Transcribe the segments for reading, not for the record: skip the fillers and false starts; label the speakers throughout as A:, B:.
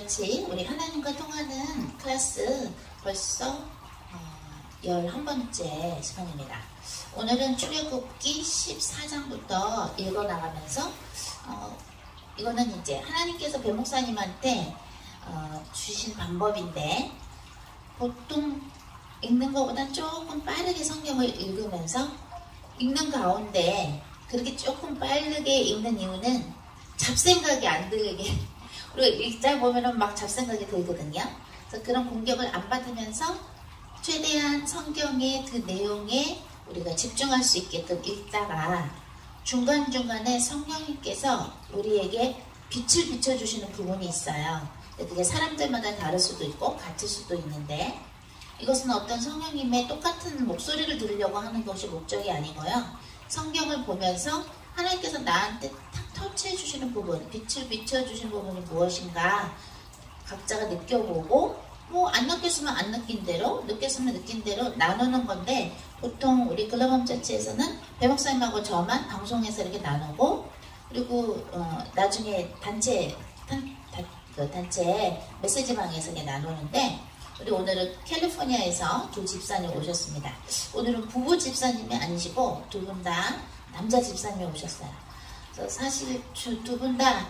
A: 같이 우리 하나님과 통하는 클래스 벌써 11번째 시간입니다. 오늘은 출애굽기 14장부터 읽어나가면서 이거는 이제 하나님께서 배 목사님한테 주신 방법인데, 보통 읽는 것보다 조금 빠르게 성경을 읽으면서 읽는 가운데 그렇게 조금 빠르게 읽는 이유는 잡생각이 안 들게, 그리고 읽다 보면은 막 잡생각이 들거든요. 그래서 그런 공격을 안 받으면서 최대한 성경의 그 내용에 우리가 집중할 수 있게끔 읽다가 중간중간에 성령님께서 우리에게 빛을 비춰주시는 부분이 있어요. 그게 사람들마다 다를 수도 있고 같을 수도 있는데, 이것은 어떤 성령님의 똑같은 목소리를 들으려고 하는 것이 목적이 아니고요. 성경을 보면서 하나님께서 나한테 탁 터치해 주시는 부분, 빛을 비춰주신 부분이 무엇인가 각자가 느껴보고, 뭐 안 느꼈으면 안 느낀 대로, 느꼈으면 느낀 대로 나누는 건데, 보통 우리 글로벌 처치에서는 배 목사님하고 저만 방송에서 이렇게 나누고, 그리고 나중에 단체 메시지방에서 이렇게 나누는데, 우리 오늘은 캘리포니아에서 두 집사님 오셨습니다. 오늘은 부부 집사님이 아니시고 두 분 다 남자 집사님이 오셨어요. 그래서 사실 두 분 다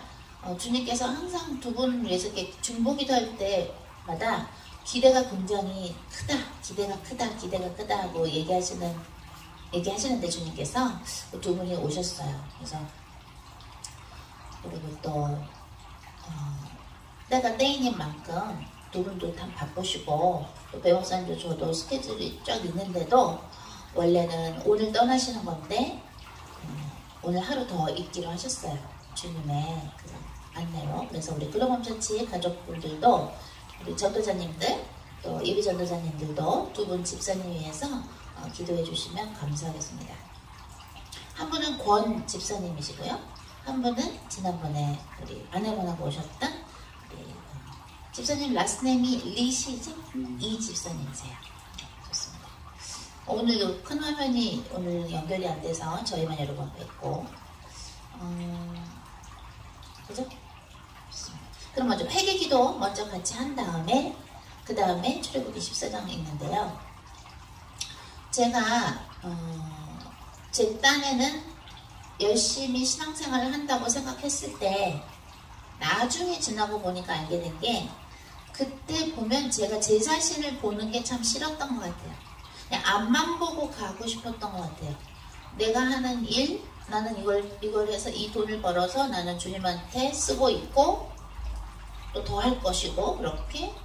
A: 주님께서 항상 두 분을 위해서 이렇게 중보기도 할 때마다 기대가 굉장히 크다, 기대가 크다 하고 얘기하시는데 주님께서 두 분이 오셨어요. 그래서 그리고 또 때가 때이는 만큼 두 분도 다 바쁘시고, 또 배목사님도 저도 스케줄이 쫙 있는데도 원래는 오늘 떠나시는 건데 오늘 하루 더 있기로 하셨어요. 주님의 그 안내로. 그래서 우리 글로벌 처치 가족분들도, 우리 전도자님들, 또 예비 전도자님들도 두 분 집사님 위해서 기도해 주시면 감사하겠습니다. 한 분은 권 집사님이시고요, 한 분은 지난번에 우리 아내분하고 오셨던 집사님 라스트네임이 리시지? 이 집사님이세요. 네, 좋습니다. 오늘 큰 화면이 오늘 연결이 안 돼서 저희만 여러 번 뵙고, 그죠? 좋습니다. 그럼 먼저 회개기도 먼저 같이 한 다음에 그 다음에 출애굽기 14장 읽는데요. 제가 제 딴에는 열심히 신앙생활을 한다고 생각했을 때, 나중에 지나고 보니까 알게 된 게, 그때 보면 제가 제 자신을 보는 게 참 싫었던 것 같아요. 그냥 앞만 보고 가고 싶었던 것 같아요. 내가 하는 일, 나는 이걸 해서 이 돈을 벌어서 나는 주님한테 쓰고 있고, 또 더 할 것이고, 그렇게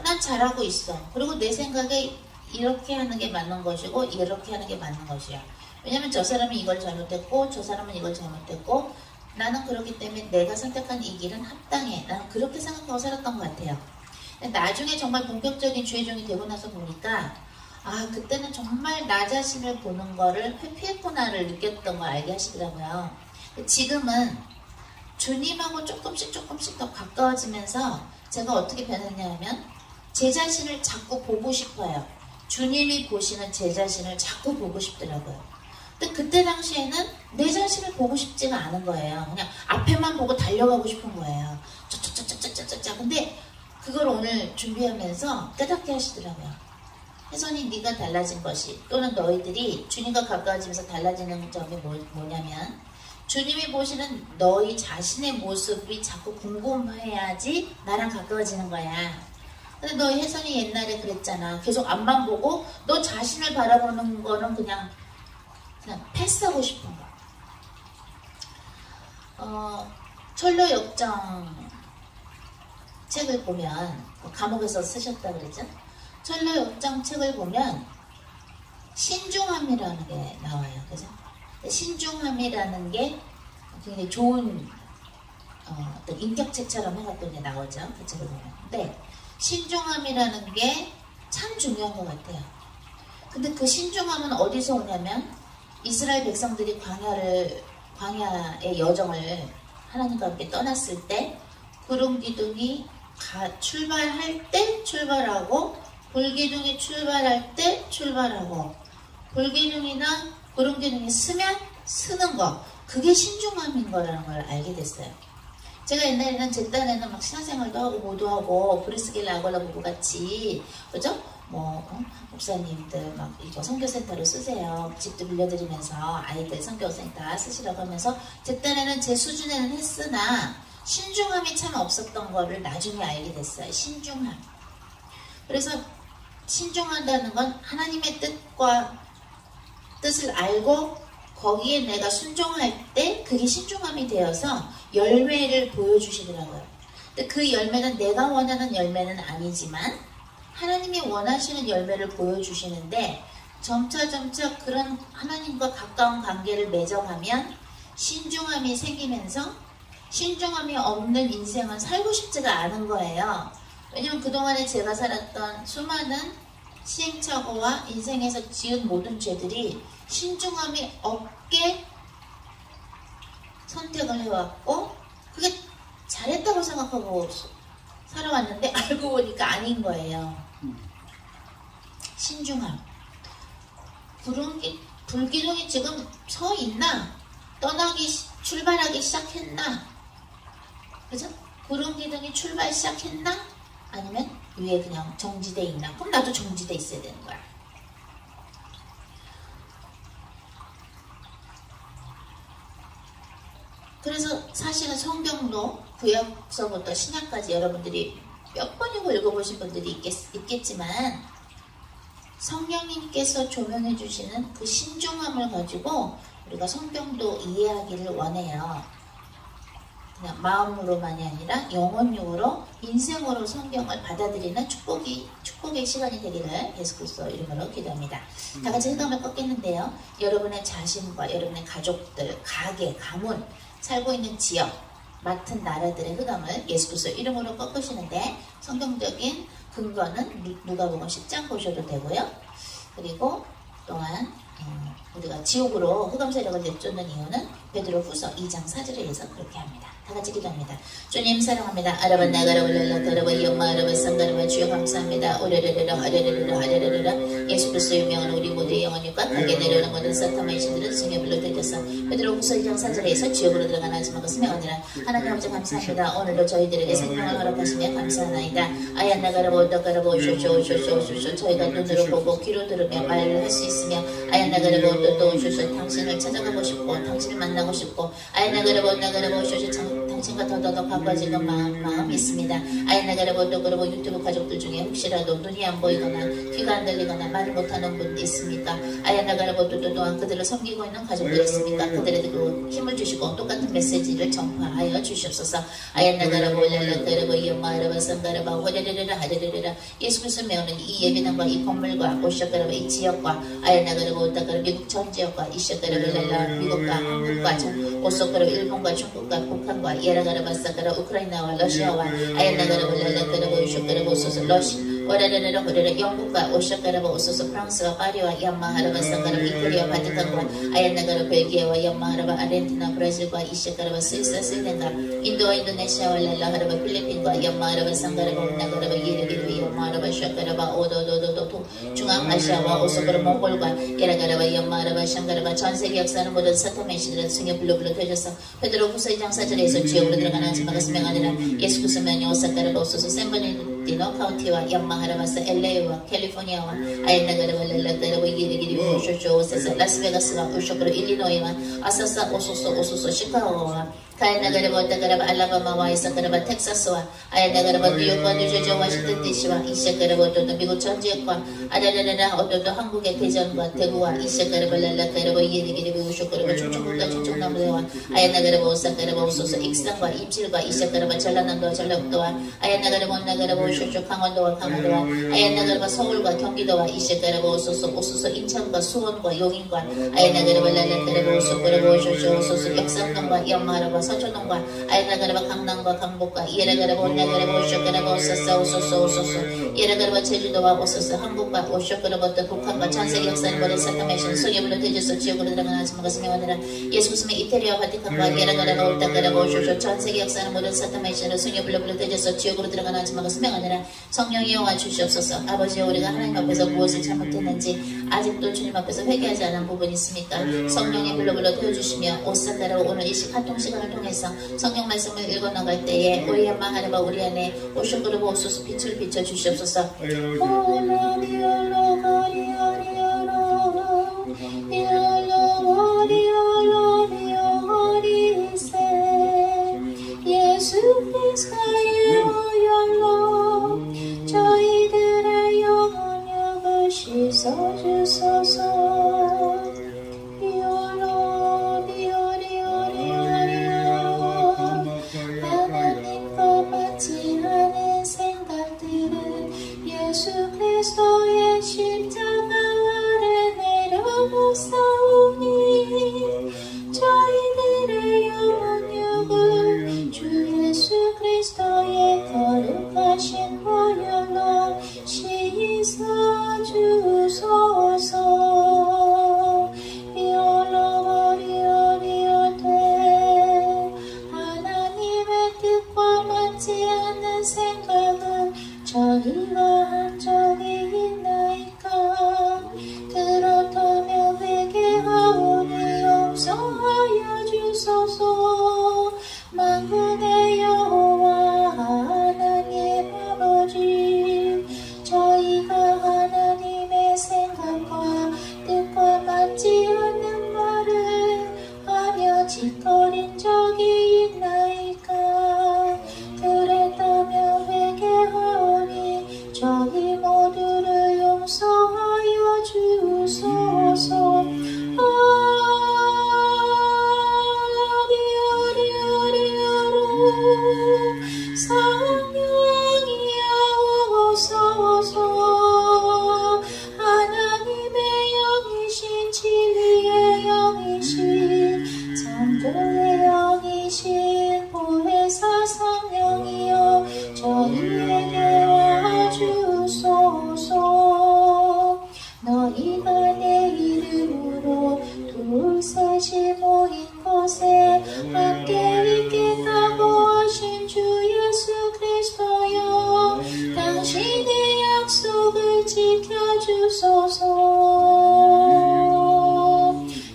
A: 난 잘하고 있어. 그리고 내 생각에 이렇게 하는 게 맞는 것이고, 이렇게 하는 게 맞는 것이야. 왜냐면 저 사람이 이걸 잘못했고, 저 사람은 이걸 잘못했고, 나는 그렇기 때문에 내가 선택한 이 길은 합당해. 나는 그렇게 생각하고 살았던 것 같아요. 나중에 정말 본격적인 주의종이 되고 나서 보니까, 그때는 정말 나 자신을 보는 거를 회피했구나를 느꼈던 걸 알게 하시더라고요. 지금은 주님하고 조금씩 더 가까워지면서 제가 어떻게 변했냐면, 제 자신을 자꾸 보고 싶어요. 주님이 보시는 제 자신을 자꾸 보고 싶더라고요. 근데 그때 당시에는 내 자신을 보고 싶지가 않은 거예요. 그냥 앞에만 보고 달려가고 싶은 거예요. 근데 그걸 오늘 준비하면서 깨닫게 하시더라고요. 혜선이 네가 달라진 것이, 또는 너희들이 주님과 가까워지면서 달라지는 점이 뭐냐면, 주님이 보시는 너희 자신의 모습이 자꾸 궁금해야지 나랑 가까워지는 거야. 근데 너희 혜선이 옛날에 그랬잖아. 계속 앞만 보고 너 자신을 바라보는 거는 그냥 패스하고 싶은 거. 철로 역정 책을 보면, 감옥에서 쓰셨다 그러죠? 철로 역정 책을 보면 신중함이라는 게 나와요. 그죠? 신중함이라는 게 굉장히 좋은 어떤 인격책처럼 해갖고 이제 나오죠. 그 책을 보면. 근데 신중함이라는 게 참 중요한 것 같아요. 근데 그 신중함은 어디서 오냐면, 이스라엘 백성들이 광야의 여정을 하나님과 함께 떠났을 때, 구름 기둥이 출발할 때 출발하고, 불 기둥이 출발할 때 출발하고, 불 기둥이나 구름 기둥이 쓰면 쓰는 거, 그게 신중함인 거라는 걸 알게 됐어요. 제가 옛날에는 제 딴에는 막 신앙생활도 하고 뭐도 하고 브리스길라 아골라 부부 같이 그죠? 목사님들 막 이거 선교센터로 쓰세요. 집도 빌려드리면서 아이들 선교센터 쓰시라고 하면서 제 딴에는 제 수준에는 했으나 신중함이 참 없었던 거를 나중에 알게 됐어요. 신중함. 그래서 신중한다는 건 하나님의 뜻을 알고 거기에 내가 순종할 때 그게 신중함이 되어서 열매를 보여주시더라고요. 근데 그 열매는 내가 원하는 열매는 아니지만 하나님이 원하시는 열매를 보여주시는데 점차 그런 하나님과 가까운 관계를 맺어가면 신중함이 생기면서 신중함이 없는 인생은 살고 싶지가 않은 거예요. 왜냐면 그동안에 제가 살았던 수많은 시행착오와 인생에서 지은 모든 죄들이 신중함이 없게 선택을 해왔고 그게 잘했다고 생각하고 살아왔는데 알고 보니까 아닌 거예요. 신중함. 불기둥이 지금 서 있나? 출발하기 시작했나? 그죠? 구름기둥이 출발 시작했나? 아니면 위에 그냥 정지돼 있나? 그럼 나도 정지돼 있어야 되는 거야. 그래서 사실은 성경도 구약서부터 신약까지 여러분들이 몇 번이고 읽어보신 분들이 있겠지만 성령님께서 조명해 주시는 그 신중함을 가지고 우리가 성경도 이해하기를 원해요. 그냥 마음으로만이 아니라 영혼육으로 인생으로 성경을 받아들이는 축복의 시간이 되기를 예수 그리스도 이름으로 기도합니다. 다 같이 흑암을 꺾겠는데요. 여러분의 자신과 여러분의 가족들, 가게, 가문, 살고 있는 지역, 맡은 나라들의 흑암을 예수 그리스도 이름으로 꺾으시는데 성경적인 근거는 누가복음 10장 보셔도 되고요. 그리고 또한 우리가 지옥으로 흑암 세력을 내쫓는 이유는 베드로후서 2장 4절에서 그렇게 합니다. 다 같이 기도합니다. 주님 사랑합니다. 아라바 나가라 올라라 더라바 영마 아라바 상가라바 주여 감사합니다. 오레레레라 아레레레라 아레레레라 예수 그리스도의 명은 우리 모두의 영혼과 가게 내려오는 모든 사탄의 신들은 승에 불러들여서 베드로후서 2장 4절에서 지옥으로 들어가는 하지만 것을 명하니라. 하나님 아버지 감사합니다. 오늘도 저희들에게 생명을 허락하시며 감사하나이다. 아야 나가라바 오다가라바 오쇼쇼 저희가 눈으로 보고 귀로 들으며 말을 할 수 있으며 아야 나가라바 오도도 오쇼쇼 당신을 찾아가고 싶고 당신을 만나고 싶고 아야 나가라바 오다가라바 오쇼쇼 당신과 더더더 가까워지는 마음이 있습니다. 아이나가라보 또 그러고 유튜브 가족들 중에 혹시라도 눈이 안 보이거나 귀가 안 들리거나 말을 못하는 분도 있습니까? 아이나가라보 또 또한 그들을 섬기고 있는 가족들이 있습니까? 그들에게 힘을 주시고 똑같은 메시지를 전파하여 주시옵소서. 아이나가라보 랄라가라보 이엄마라바 상가라바 호레레레라 하레레레라 예수 그리스도 메우는 이 예배당과 이 건물과 오셔가라바 이 지역과 아이나가라보 오다가라 미국 전 지역과 이셔가라바 랄라 미국과 한국과 오소가라 일본과 중국과 북한과 예라가라바 사가라 우크라이나와 러시아와 아야나가라바 랄라가라바 우쇼가라바 오소서 오라라라라 호레라 영국과 오쇼가라바 오소서 프랑스와 파리와 얀마하라바 사가라바 이태리와 바티칸과 아야나가라 벨기에와 얀마하라바 아르헨티나 브라질과 이시가라바 스위스 스웨덴과 인도와 인도네시아와 랄라하라바 필리핀과 얀마하라바 상가라바 온나가라바 예레기르 얀마하라바 샤가라바 오도도도도 중앙아시아와 오소가라 몽골과 예라가라바 얀마하라바 샹가라바 전세계 역사는 모든 사탄메시들은 승에 불러불러 되셔서 베드로후서 2장 4절에서 지옥으로 들어가는 하지마가 스명하니라. 예수 그리스도 명이 오사카라바 오소서 샌버니디노 카운티와 얀마하라바스 LA와 캘리포니아와 아이나가라바 랄라가라바 이리기리 오쇼쇼 오세서 라스베가스와 오쇼그로 일리노이와 아사사 오소소 시카고와 가야나가라바 오다가라바 알라바마와 이사가라바 텍사스와 아야나가라바 뉴욕과 뉴저지 워싱턴 DC와 이시가라바 오도도 미국 전 지역과 아라라라라 오도도 한국의 대전과 대구와 이시가라바 랄라가라바 이리기리 오쇼그라바 충청북도 충청남도와 아야나가라바 오사가라바 오소서 익산과 임실과 이시가라바 전라남도와 전라북도와 아야나가라바 온나가라바 오쇼쇼 강원도와 강원도와 아야나가라바 서울과 경기도와 이시가라바 오소서 인천과 수원과 용인과 아야나가라바 랄라가라바 오소그라바 오쇼쇼 오소서 역삼동과 연마라바 서초동과 아야나가라바 강남과 강북과 예라가라바 온나가라바 오쇼가라바 오소서 예라가라바 제주도와 오소서 한국과 오쇼가라바 또 북한과 전세계 역사는 모든 사탄메시는 성에 불러 대져서 지옥으로 들어가는 하지만 것을 명하느라. 예수 그리스도의 이태리와 바티칸과 예라가라바 오다가라바 오쇼쇼 전세계 역사는 모든 사탄메시는 성에 불러 대져서 지옥으로 들어가는 하지만 것을 명하느라. 성령의 영화 주시옵소서. 아버지 우리가 하나님 앞에서 무엇을 잘못했는지 아직도 주님 앞에서 회개하지 않은 부분이 있습니까? 성령의 불러 태워주시며 오사다라고 오늘 이 카통 시간을 통해서 성경 말씀을 읽어 나갈 때에 우리 엄마 하나님 우리 안에 오셔 그러고 오소서 빛을 비춰 주시옵소서. 예수 그리스도의 보혈로 저희들의 영혼을 씻어주소서. 하나님과 맞지 않은 생각들은 예수 그리스도의 십자가 아래 내려놓사오니 저희들의 영혼육을 주 예수 그리스도의 거룩하신 보혈로 씻어주소서. 하나님의 뜻과 맞지 않는 생각은 저희가 한 적이 있나이까? 그렇다면 회개하오니 용서하여 주소서. 만군의 여호와 하나님 아버지, 저희가 하나님의 생각과 뜻과 맞지 않는 말을 하며 짓거린 적이 있나이까? 그랬다면 회개하오니 저희 모두를 용서하여 주소서. 성령이여 오소서. 하나님의 영이신 진리의 영이신 창조의 영이신 보혜사 성령이여 저희에게 와주소서. 너희가 내 이름으로 둘셋이 모인 곳에 함께 있겠다고 하신 주 예수 그리스도여 당신의 약속을 지켜주소서.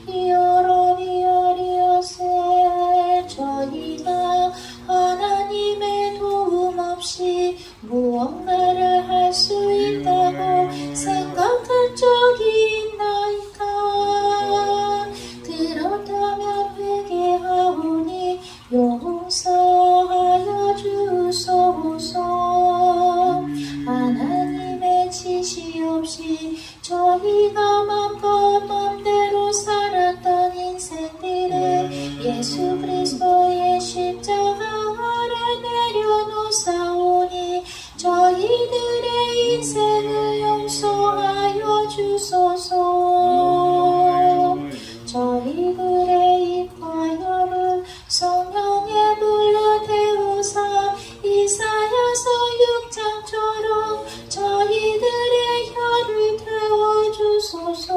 A: 이어로니어리어세 저희가 하나님의 도움 없이 무언가를 할 수 있다고 생각한 적이 있나이까? 그렇다면 회개하오니 용서하여 주소서. 하나님의 지시 없이 저희가 맘대로 살았던 인생들을 예수 그리스도의 십자가 아래 내려놓사오니 저희들의 인생을 용서하여 주소서. 저희들의 입과 혀를 성령의 불로 태우사 이사야서 6장처럼 저희들의 혀를 태워주소서.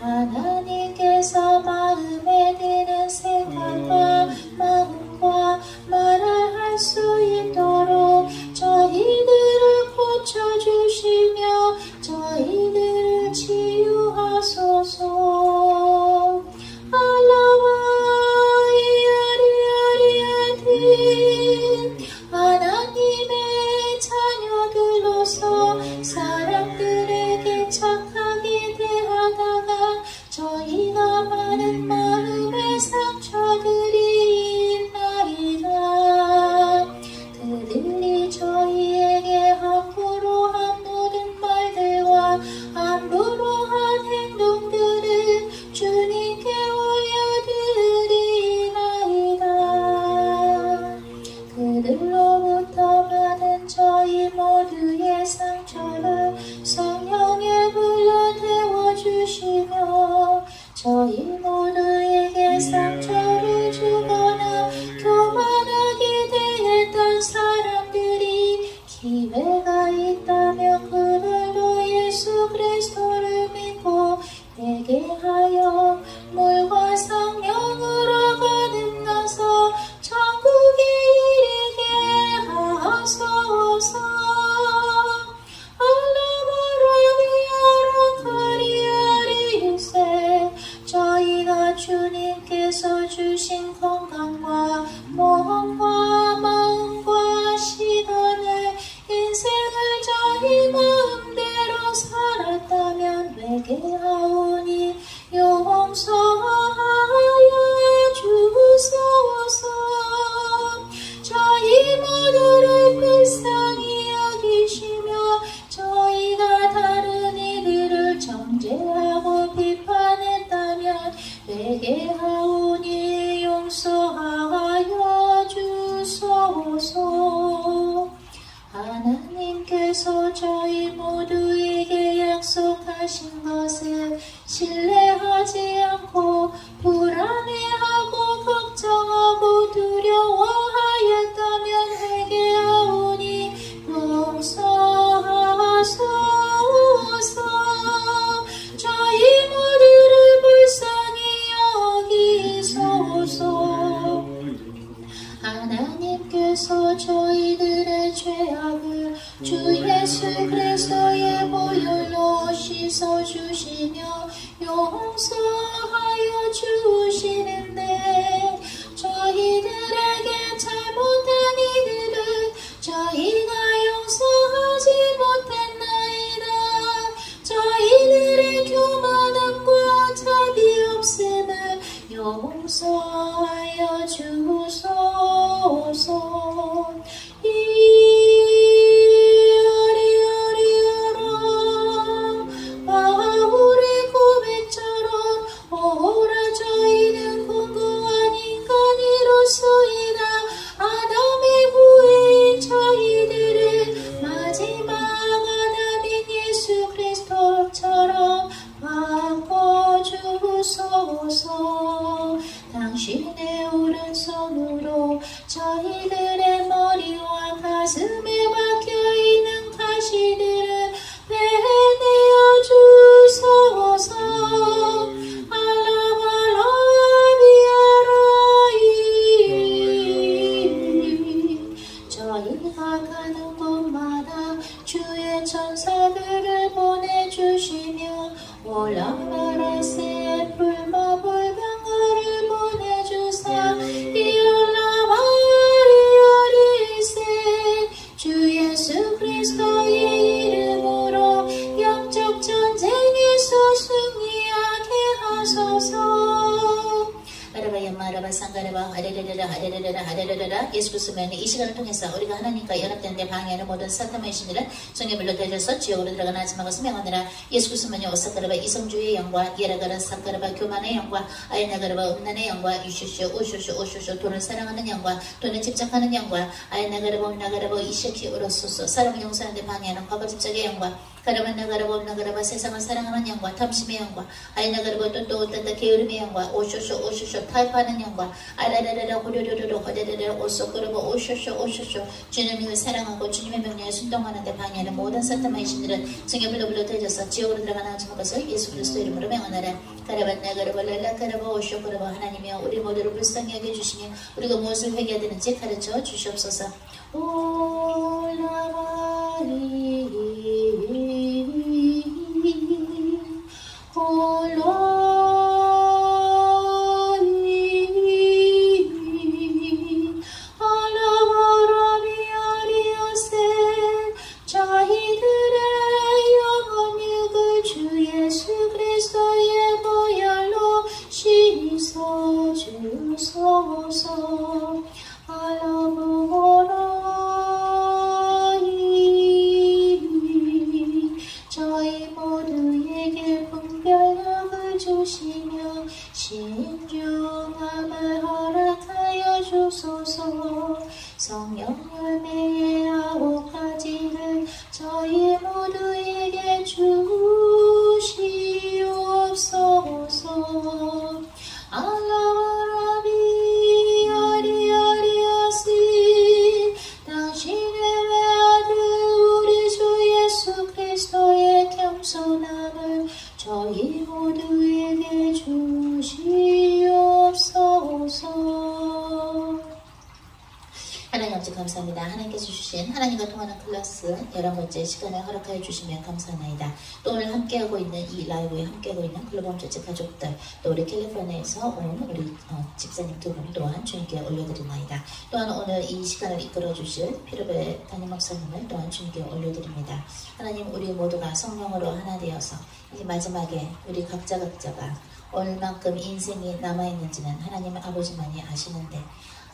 A: 하나님께서 마음에 드는 생각과 마음과 말을 할 수 있도록 저희들을 고쳐주시며 저희들을 치유하소서. 하나님의 자녀들로서 사람들에게 착하게 대하다가 저희가 많은 마음의 상처들이 있나이다. 그들이 저희에게 함부로 한 모든 말들과 함부로 한 행동들을 주님께 올려드리나이다. 그들로부터 받은 저희 모두의 상처를 성령의 불로 태워주시며 저희 모두에게 상처를 주거나 교만하게 대했던 사람들이 기회가 있다면 그들도 예수 그리스도를 믿고 회개하여 물과 성령으로 거듭나서 천국에 이르게 하소서. 저희가 주님께서 주신 회개하오니 용서하여 주소서. 저희 모두를 불쌍히 여기시며 저희가 다른 이들을 정죄하고 비판했다면 회개하오니 용서하여 주소서. 하나님께서 저희 모두에게 약속하신 것을 신뢰하지 않고 불안해하고 걱정하고 두려워하였다면 회개하오니 용서하소서. 저희 모두를 불쌍히 여기소서. 하나님께서 저희들의 죄악을 주 예수 그리스도의 보혈로 씻어주시며 용서하여 주시는데 저희들에게 잘못한 이들을 저희가 용서하지 못했나이다. 저희들의 교만함과 자비 없음을 용서하여 주소서. 바울의 고백처럼 오라 저희는 공고한 인간이로소이다. 아담의 후예인 저희들은 마지막 아담인 예수 그리스도처럼 바꿔주소서. 당신의 오른손으로 저희들의 머리와 가슴에 박혀있는 가시들을 빼내어 주소서. 알라발라비아라이. 저희가 가는 곳마다 주의 천사들을 보내주시며 올라마라세 불마불병거를 보내주사 이올라마리오리세. 주 예수 그리스도의 이름으로 영적 전쟁에서 승리하게 하소서. 아라바 상가라바 아레레레라 아레레레라 아레레레라. 예수 그리스도는 이 시간을 통해서 우리가 하나님과 연합되는데 방해하는 모든 사탄의 신들은 성령물로 되져서 지옥으로 들어가는 하지마 것을 명하느라. 예수 그리스도는 오사카라바 이성주의 영과 예라가라 사카라바 교만의 영과 아이나가라바 음란의 영과 유슈슈 오슈슈 오슈슈 돈을 사랑하는 영과 돈에 집착하는 영과 아이나가라바 음나가라바 이시키 우로소소 사람을 용서하는데 방해하는 과거 집착의 영과 가라바나가라바 음나가라바 세상을 사랑하는 영과 탐심의 영과 아이나가라바 똔똔 웃단다 게으름의 영과 오슈슈 오슈슈 타입하는 영과 아라라라라 호료료료로 호데데레 오소그르바 오슈슈 오슈슈 주님을 사랑하고 주님의 명령에 순종하는데 방해하는 모든 사탄의 신들은 증에 불러불러 되져서 지옥으로 들어가는 하지마 것을 예수 그리스도 이름으로 명하노라. 가라바나가라바 랄라가라바 오슈그르바. 하나님이여 우리 모두를 불쌍히 여겨 주시니 우리가 무엇을 회개해야 되는지 가르쳐 주시옵소서. 올라바리 저희들의 영혼 육을 주 예수 그리스도의 보혈로 씻어주소서. 저희 모두에게 분별력을 주시며 신중함을 허락하여 주소서. 성령 열매의 9가지를 저희 모두에게 주시옵소서. 알라바라비 아리아리아시. 당신의 외아들 우리 주 예수 그리스도의 겸손함을 저희 모두에게 주시옵소서. 하나님 아버지 감사합니다. 하나님께서 주신 하나님과 통하는 클래스 11번째 시간을 허락하여 주시면 감사하나이다. 또 오늘 함께하고 있는 이 라이브에 함께하고 있는 글로벌 전체 가족들, 또 우리 캘리포니아에서 온 우리 집사님 두 분 또한 주님께 올려드리나이다. 또한 오늘 이 시간을 이끌어 주실 피르베 담임 목사님을 또한 주님께 올려드립니다. 하나님, 우리 모두가 성령으로 하나 되어서 이 마지막에 우리 각자가 얼만큼 인생이 남아있는지는 하나님 아버지만이 아시는데,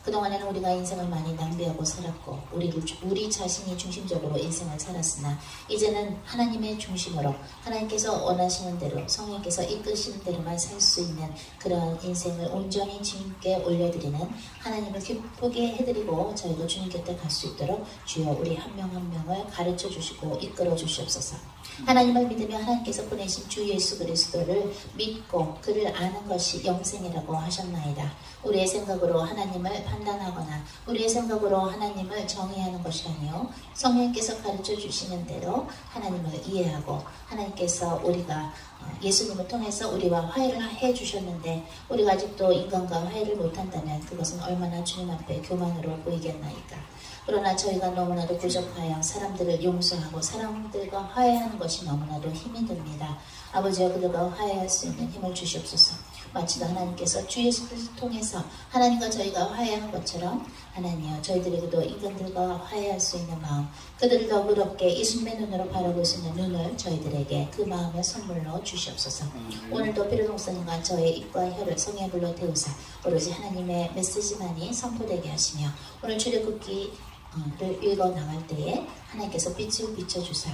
A: 그동안에는 우리가 인생을 많이 낭비하고 살았고 우리 자신이 중심적으로 인생을 살았으나 이제는 하나님의 중심으로 하나님께서 원하시는 대로 성령께서 이끄시는 대로만 살 수 있는 그러한 인생을 온전히 주님께 올려드리는, 하나님을 기쁘게 해드리고 저희도 주님 곁에 갈 수 있도록 주여 우리 한 명 한 명을 가르쳐 주시고 이끌어 주시옵소서. 하나님을 믿으며 하나님께서 보내신 주 예수 그리스도를 믿고 그를 아는 것이 영생이라고 하셨나이다. 우리의 생각으로 하나님을 판단하거나 우리의 생각으로 하나님을 정의하는 것이 아니요, 성령께서 가르쳐 주시는 대로 하나님을 이해하고, 하나님께서 우리가 예수님을 통해서 우리와 화해를 해주셨는데 우리가 아직도 인간과 화해를 못한다면 그것은 얼마나 주님 앞에 교만으로 보이겠나이까. 그러나 저희가 너무나도 부족하여 사람들을 용서하고 사람들과 화해하는 것이 너무나도 힘이 듭니다. 아버지와 그들과 화해할 수 있는 힘을 주시옵소서. 마치도 하나님께서 주 예수 그리스도를 통해서 하나님과 저희가 화해한 것처럼 하나님이여 저희들에게도 인간들과 화해할 수 있는 마음, 그들을 너그럽게 이순의 눈으로 바라볼 수 있는 눈을 저희들에게 그 마음을 선물로 주시옵소서. 오늘도 피르 목사님과 저의 입과 혀를 성령의 불로 태우사 오로지 하나님의 메시지만이 선포되게 하시며, 오늘 출애굽기를 읽어 나갈 때에 하나님께서 빛을 비춰주사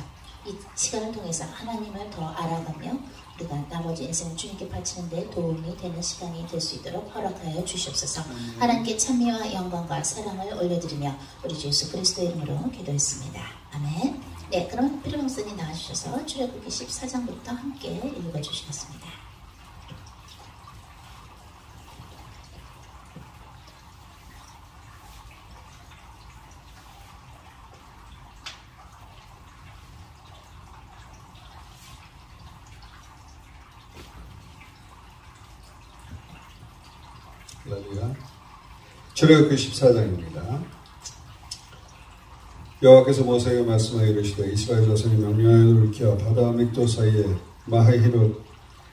A: 이 시간을 통해서 하나님을 더 알아가며 우리가 나머지 인생을 주님께 바치는 데 도움이 되는 시간이 될 수 있도록 허락하여 주시옵소서. 하나님께 찬미와 영광과 사랑을 올려드리며 우리 주 예수 그리스도의 이름으로 기도했습니다. 아멘. 네, 그럼 피르 목사님 나와주셔서 출애굽기 14장부터 함께 읽어주시겠습니다.
B: 출애굽기 14장입니다. 여호와께서 모세에게 말씀하여 이르시되 이스라엘 자손이 명령하여 돌이켜 바다 믹도 사이에 마하히롯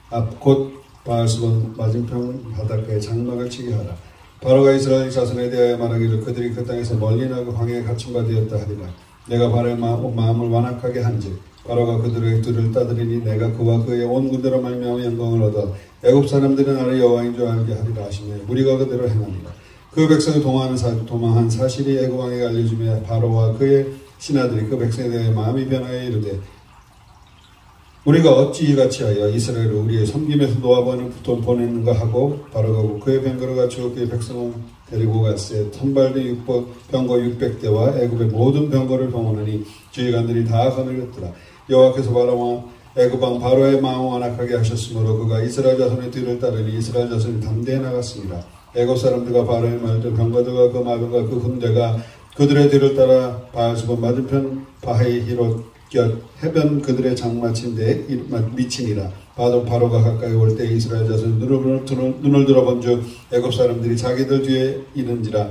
B: 앞 곧 바알스본 맞은편 바닷가에 장막을 치게 하라. 바로가 이스라엘 자손에 대하여 말하기를 그들이 그 땅에서 멀리 나고 광야에 갇힌 바 되었다 하리라. 내가 바로의 마음을 완악하게 한즉 바로가 그들의 둘을 따들이니 내가 그와 그의 온 군대로 말미암아 영광을 얻어 애굽 사람들이 나를 여호와인 줄 알게 하리라 하시며 우리가 그대로 행하니라. 그 백성이 도망한 사실이 애굽 왕에게 알려주며 바로와 그의 신하들이 그 백성에 대해 마음이 변하여 이르되 우리가 어찌 이같이 하여 이스라엘을 우리의 섬김에서 놓아보내는가 하고, 바로가 그의 병거를 갖추어 그의 백성을 데리고 갔을 때 선발된 병거 600대와 애굽의 모든 병거를 동원하니 지휘관들이 다 거느렸더라. 여호와께서 바로와 애굽 왕 바로의 마음을 완악하게 하셨으므로 그가 이스라엘 자손의 뒤를 따르니 이스라엘 자손이 담대히 나갔습니다. 애굽 사람들과 바로의 말들 병거들과 그 마병과 그 군대가 그들의 뒤를 따라 바알스본 맞은편 바히히롯 곁 해변 그들의 장마친데 미치니라. 바로가 가까이 올 때 이스라엘 자손이 눈을 들어본즉 애굽 사람들이 자기들 뒤에 있는지라.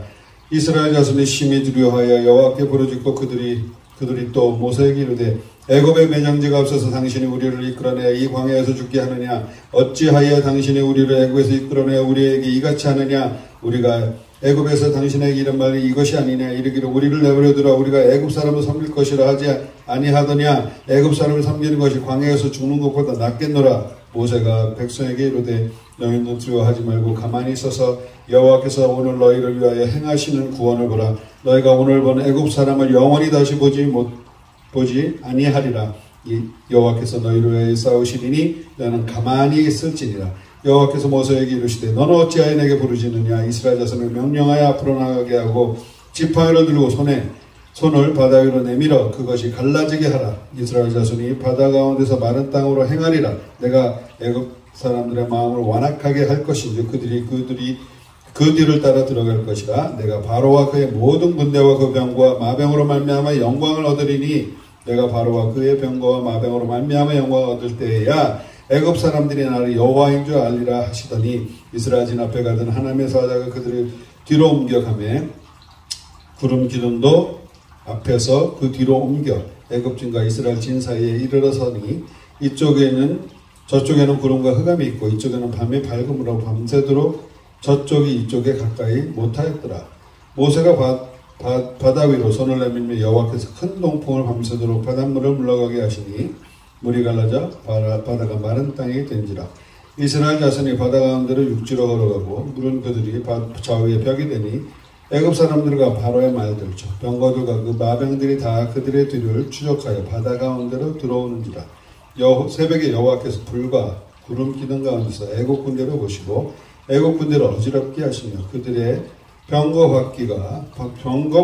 B: 이스라엘 자손이 심히 두려워하여 여호와께 부르짖고 그들이 또 모세에게 이르되 애굽의 매장지가 없어서 당신이 우리를 이끌어내 이 광야에서 죽게 하느냐? 어찌하여 당신이 우리를 애굽에서 이끌어내 우리에게 이같이 하느냐? 우리가 애굽에서 당신에게 이런 말이 이것이 아니냐? 이르기를 우리를 내버려두라. 우리가 애굽 사람을 섬길 것이라 하지 아니하더냐? 애굽 사람을 섬기는 것이 광야에서 죽는 것보다 낫겠노라. 모세가 백성에게 이르되 너희는 두려워하지 말고 가만히 있어서 여호와께서 오늘 너희를 위하여 행하시는 구원을 보라. 너희가 오늘 본 애굽 사람을 영원히 다시 보지 아니하리라. 여호와께서 너희를 위하여 싸우시리니 너는 가만히 있을지니라. 여호와께서 모세에게 이르시되 너는 어찌하여 내게 부르짖느냐? 이스라엘 자손을 명령하여 앞으로 나가게 하고 지팡이를 들고 손을 바다 위로 내밀어 그것이 갈라지게 하라. 이스라엘 자손이 바다 가운데서 마른 땅으로 행하리라. 내가 애굽 사람들의 마음을 완악하게 할 것인지 그들이 그 뒤를 따라 들어갈 것이라. 내가 바로와 그의 모든 군대와 그 병과 마병으로 말미암아 영광을 얻으리니 내가 바로와 그의 병거와 마병으로 말미암아 영광을 얻을 때에야 애굽 사람들이 나를 여호와인 줄 알리라 하시더니 이스라엘 진 앞에 가던 하나님의 사자가 그들을 뒤로 옮겨가매 구름 기둥도 앞에서 그 뒤로 옮겨 애굽진과 이스라엘 진 사이에 이르러서니 저쪽에는 구름과 흑암이 있고 이쪽에는 밤이 밝음으로 밤새도록 저쪽이 이쪽에 가까이 못하였더라. 모세가 바다 위로 손을 내밀며 여호와께서 큰 동풍을 밤새도록 바닷물을 물러가게 하시니 물이 갈라져 바다가 마른 땅이 된지라. 이스라엘 자손이 바다 가운데로 육지로 걸어가고 물은 그들이 좌우에 벽이 되니 애굽 사람들과 바로의 말들 병거들과 그 마병들이 다 그들의 뒤를 추적하여 바다 가운데로 들어오는지라. 새벽에 여호와께서 불과 구름 기둥 가운데서 애굽 군대를 보시고 애굽 군대를 어지럽게 하시며 그들의 병거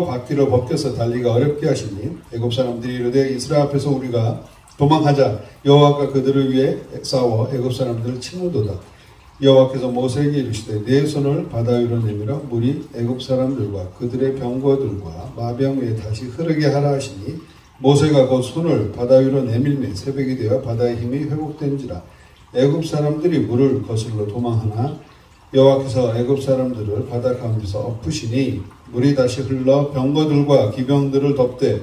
B: 바퀴를 벗겨서 달리기가 어렵게 하시니 애굽 사람들이 이르되 이스라엘 앞에서 우리가 도망하자. 여호와가 그들을 위해 싸워 애굽 사람들을 치는도다. 여호와께서 모세에게 이르시되 네 손을 바다 위로 내밀어 물이 애굽 사람들과 그들의 병거들과 마병 위에 다시 흐르게 하라 하시니 모세가 곧 손을 바다 위로 내밀매 새벽이 되어 바다의 힘이 회복된지라. 애굽 사람들이 물을 거슬러 도망하나 여호와께서 애굽 사람들을 바다 가운데서 엎으시니 물이 다시 흘러 병거들과 기병들을 덮되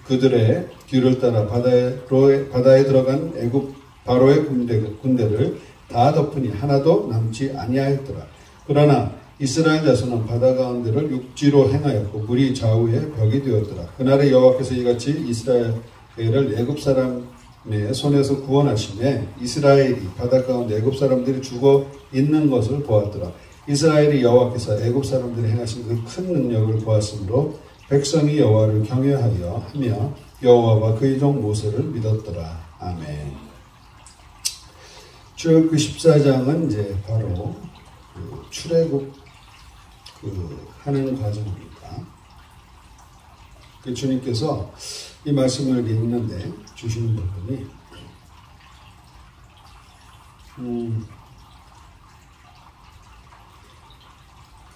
B: 그들의 뒤를 따라 바다에 들어간 애굽 바로의 군대를 다 덮으니 하나도 남지 아니하였더라. 그러나 이스라엘 자손은 바다 가운데를 육지로 행하였고 물이 좌우에 벽이 되었더라. 그날에 여호와께서 이같이 이스라엘을 애굽 사람의 손에서 구원하시매 이스라엘이 바다 가운데 애굽 사람들이 죽어 있는 것을 보았더라. 이스라엘이 여호와께서 애굽 사람들이 행하신 그 큰 능력을 보았으므로 백성이 여호와를 경외하여 하며 여호와와 그의 종 모세를 믿었더라. 아멘. 쭉 그 14장은 이제 바로 그 출애굽 하는 과정입니다. 그 주님께서 이 말씀을 읽는데 주시는 부분이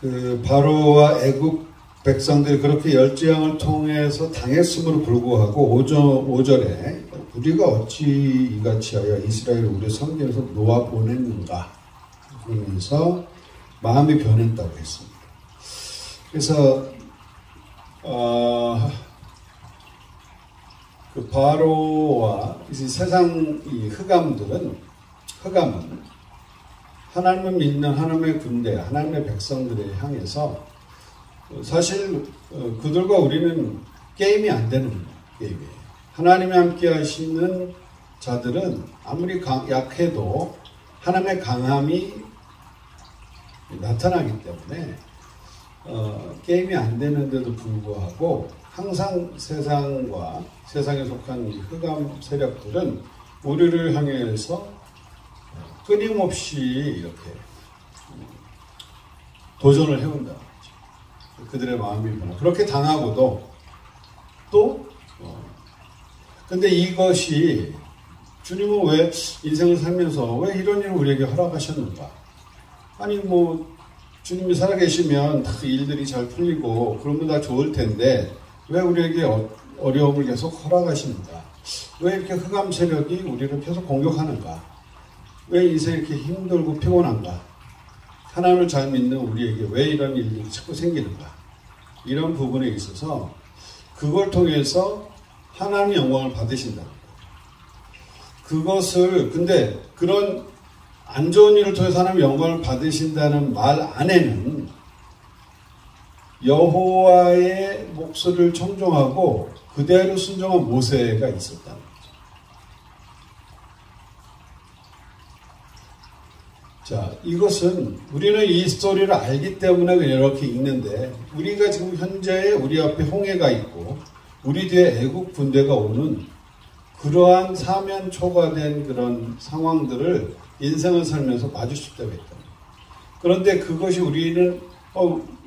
B: 그 바로와 애굽 백성들이 그렇게 열재앙을 통해서 당했음으로 불구하고 5절에 우리가 어찌 이같이 하여 이스라엘을 우리 성경에서 놓아보냈는가 그러면서 마음이 변했다고 했습니다. 그래서 그 바로와 세상 이 흑암은 하나님을 믿는 하나님의 군대, 하나님의 백성들을 향해서 사실 그들과 우리는 게임이 안 되는 게임이에요. 하나님이 함께 하시는 자들은 아무리 약해도 하나님의 강함이 나타나기 때문에 게임이 안 되는데도 불구하고 항상 세상에 속한 흑암 세력들은 우리를 향해서 끊임없이 이렇게 도전을 해온다. 그들의 마음이 변화. 그렇게 당하고도 근데 이것이 주님은 왜 인생을 살면서 왜 이런 일을 우리에게 허락하셨는가? 아니 주님이 살아계시면 다 일들이 잘 풀리고 그러면 다 좋을 텐데 왜 우리에게 어려움을 계속 허락하시는가? 왜 이렇게 흑암 세력이 우리를 계속 공격하는가? 왜 인생이 이렇게 힘들고 피곤한가? 하나님을 잘 믿는 우리에게 왜 이런 일들이 자꾸 생기는가? 이런 부분에 있어서 그걸 통해서 하나님의 영광을 받으신다. 근데 그런 안 좋은 일을 통해서 하나님의 영광을 받으신다는 말 안에는 여호와의 목소리를 청종하고 그대로 순종한 모세가 있었다는 거죠. 자, 이것은 우리는 이 스토리를 알기 때문에 이렇게 읽는데 우리가 지금 현재 우리 앞에 홍해가 있고 우리 뒤에 애국 군대가 오는 그러한 사면 초과된 그런 상황들을 인생을 살면서 마주칠 때가 있다. 그런데 그것이 우리는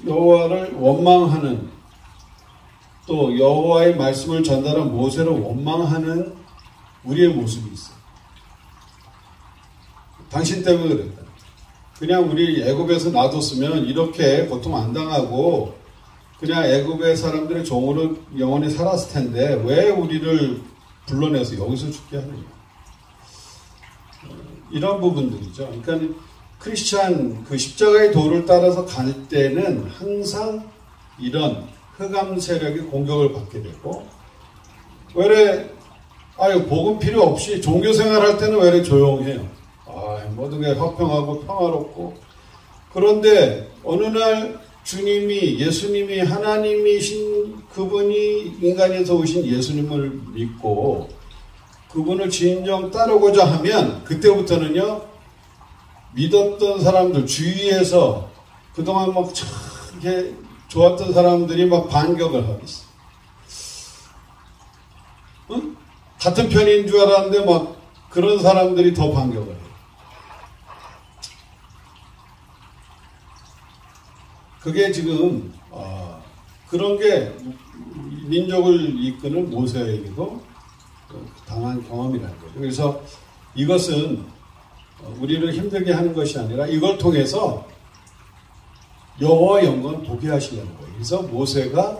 B: 여호와를 원망하는 또 여호와의 말씀을 전달한 모세를 원망하는 우리의 모습이 있어요. 당신 때문에 그랬다. 그냥 우리 애굽에서 놔뒀으면 이렇게 고통 안 당하고 그냥 애굽의 사람들의 종으로 영원히 살았을 텐데 왜 우리를 불러내서 여기서 죽게 하느냐. 이런 부분들이죠. 그러니까 크리스찬 그 십자가의 도를 따라서 갈 때는 항상 이런 흑암 세력이 공격을 받게 되고, 왜 복음 필요 없이 종교 생활할 때는 왜 조용해요? 모든 게 화평하고 평화롭고. 그런데 어느 날 주님이, 예수님이 하나님이신 그분이 인간에서 오신 예수님을 믿고 그분을 진정 따르고자 하면, 그때부터는요, 믿었던 사람들 주위에서 그동안 막 이렇게 좋았던 사람들이 막 반격을 하고 있어. 응? 같은 편인 줄 알았는데 막 그런 사람들이 더 반격을 해요. 그게 지금 그런 게 민족을 이끄는 모세에게도 당한 경험이라는 거죠. 그래서 이것은 우리를 힘들게 하는 것이 아니라 이걸 통해서 여호와 영광을 보게 하시려는 거예요. 그래서 모세가,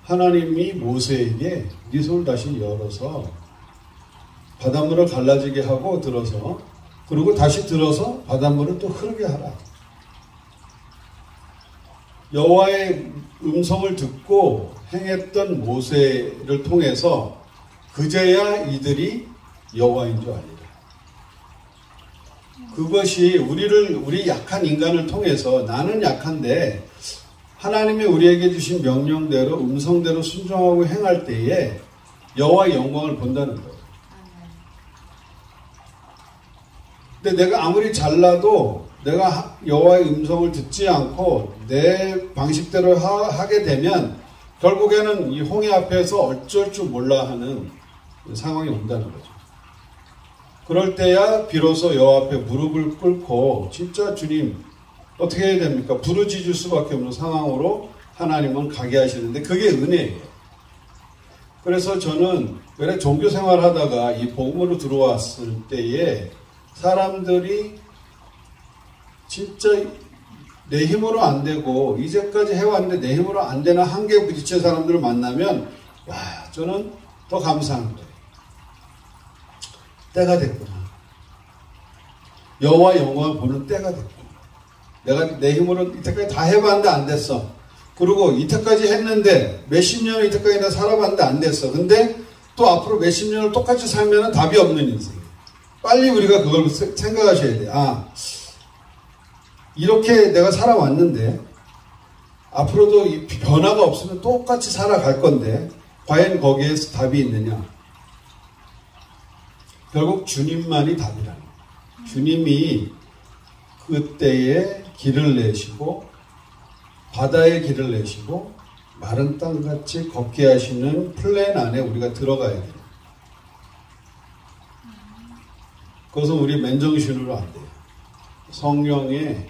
B: 하나님이 모세에게 네 손을 다시 열어서 바닷물을 갈라지게 하고 들어서, 그리고 다시 들어서 바닷물을 또 흐르게 하라. 여호와의 음성을 듣고 행했던 모세를 통해서 그제야 이들이 여호와인 줄 알리라. 그것이 우리 약한 인간을 통해서, 나는 약한데 하나님이 우리에게 주신 명령대로, 음성대로 순종하고 행할 때에 여호와의 영광을 본다는 거예요. 근데 내가 아무리 잘나도 내가 여호와의 음성을 듣지 않고 내 방식대로 하게 되면 결국에는 이 홍해 앞에서 어쩔 줄 몰라 하는 상황이 온다는 거죠. 그럴 때야 비로소 여호와 앞에 무릎을 꿇고 진짜 주님 어떻게 해야 됩니까? 부르짖을 수밖에 없는 상황으로 하나님은 가게 하시는데 그게 은혜예요. 그래서 저는 왜 종교 생활 하다가 이 복음으로 들어왔을 때에 사람들이 진짜 내 힘으로 안 되고 이제까지 해왔는데 내 힘으로 안 되나 한계에 부딪힌 사람들을 만나면 저는 더 감사한 거예요. 때가 됐구나. 여호와 영광을 보는 때가 됐구나. 내가 내 힘으로 이때까지 다 해봤는데 안 됐어. 그리고 이때까지 했는데 몇십 년을 이때까지 내가 살아봤는데 안 됐어. 근데 또 앞으로 몇십 년을 똑같이 살면 답이 없는 인생이에요. 빨리 우리가 그걸 생각하셔야 돼요. 이렇게 내가 살아왔는데 앞으로도 이 변화가 없으면 똑같이 살아갈 건데 과연 거기에 답이 있느냐? 결국 주님만이 답이라는 거예요. 주님이 그때에 길을 내시고 바다에 길을 내시고 마른 땅같이 걷게 하시는 플랜 안에 우리가 들어가야 돼요. 그것은 우리 맨정신으로 안 돼요. 성령의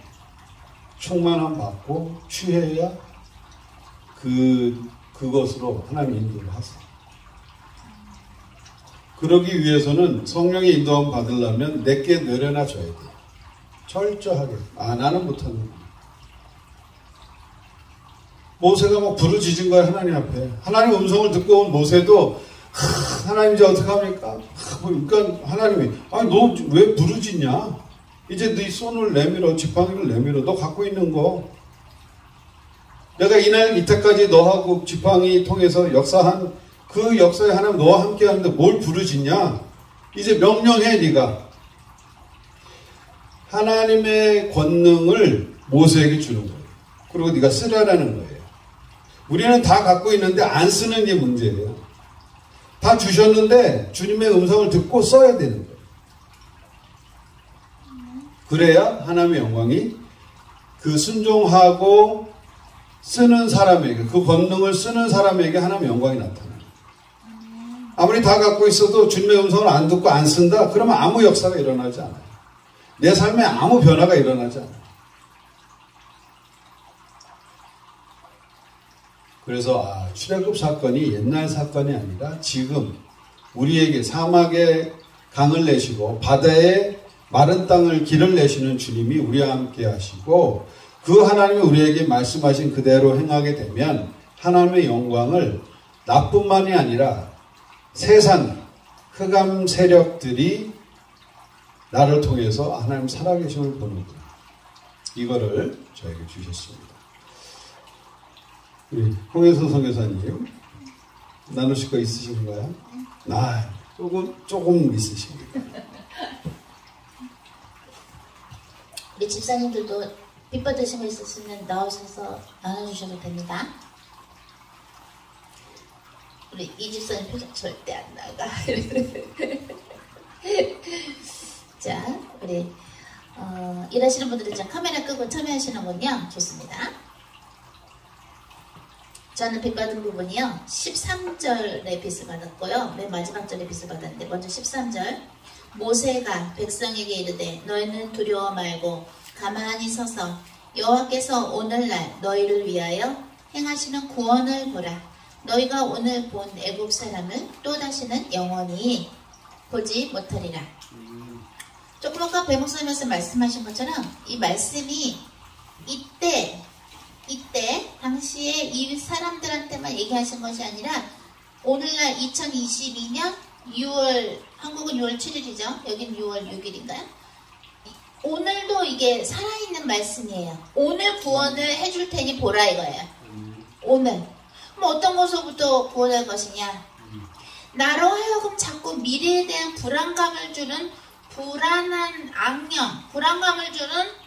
B: 충만함 받고 취해야 그것으로 하나님 인도를 하세요. 그러기 위해서는 성령의 인도함 받으려면 내게 내려놔줘야 돼요. 철저하게. 나는 못하는구나. 모세가 막 부르짖은 거야, 하나님 앞에. 하나님 음성을 듣고 온 모세도 하나님 이제 어떡합니까? 그러니까 하나님이 너 왜 부르짖냐? 이제 네 손을 내밀어, 지팡이를 내밀어. 너 갖고 있는 거. 내가 이때까지 너하고 지팡이 통해서 역사한 그 역사에 하나님 너와 함께 하는데 뭘 부르짖냐? 이제 명령해, 네가. 하나님의 권능을 모세에게 주는 거예요. 그리고 네가 쓰라라는 거예요. 우리는 다 갖고 있는데 안 쓰는 게 문제예요. 다 주셨는데 주님의 음성을 듣고 써야 되는 거예요. 그래야 하나님의 영광이 그 순종하고 쓰는 사람에게, 그 권능을 쓰는 사람에게 하나님의 영광이 나타나요. 아무리 다 갖고 있어도 주님의 음성을 안 듣고 안 쓴다? 그러면 아무 역사가 일어나지 않아요. 내 삶에 아무 변화가 일어나지 않아요. 그래서 출애굽 사건이 옛날 사건이 아니라 지금 우리에게 사막에 강을 내시고 바다에 마른 땅을 길을 내시는 주님이 우리와 함께 하시고 그 하나님이 우리에게 말씀하신 그대로 행하게 되면 하나님의 영광을 나뿐만이 아니라 세상 흑암 세력들이 나를 통해서 하나님 살아계심을 보는구나. 이거를 저에게 주셨습니다. 우리 홍혜서 선교사님 나누실 거 있으신가요? 조금 있으십니다.
A: 우리 집사님들도 빛 받으신 거 있으시면 나오셔서 나눠주셔도 됩니다. 우리 이 집사님 표정 절대 안 나가. 자, 우리 일하시는 분들은 이제 카메라 끄고 참여하시는군요. 좋습니다. 저는 빛 받은 부분이요 13절의 빛을 받았고요. 맨 마지막 절의 빛을 받았는데 먼저 13절 모세가 백성에게 이르되 너희는 두려워 말고 가만히 서서 여호와께서 오늘날 너희를 위하여 행하시는 구원을 보라. 너희가 오늘 본 애굽 사람을 또다시는 영원히 보지 못하리라. 조금 아까 배목사님께서 말씀하신 것처럼 이 말씀이 이때 당시에 이 사람들한테만 얘기하신 것이 아니라 오늘날 2022년 6월 한국은 6월 7일이죠. 여긴 6월 6일인가요? 오늘도 이게 살아있는 말씀이에요. 오늘 구원을 해줄 테니 보라 이거예요. 오늘. 그럼 어떤 것으로부터 구원할 것이냐? 나로 하여금 자꾸 미래에 대한 불안감을 주는 불안한 악령, 불안감을 주는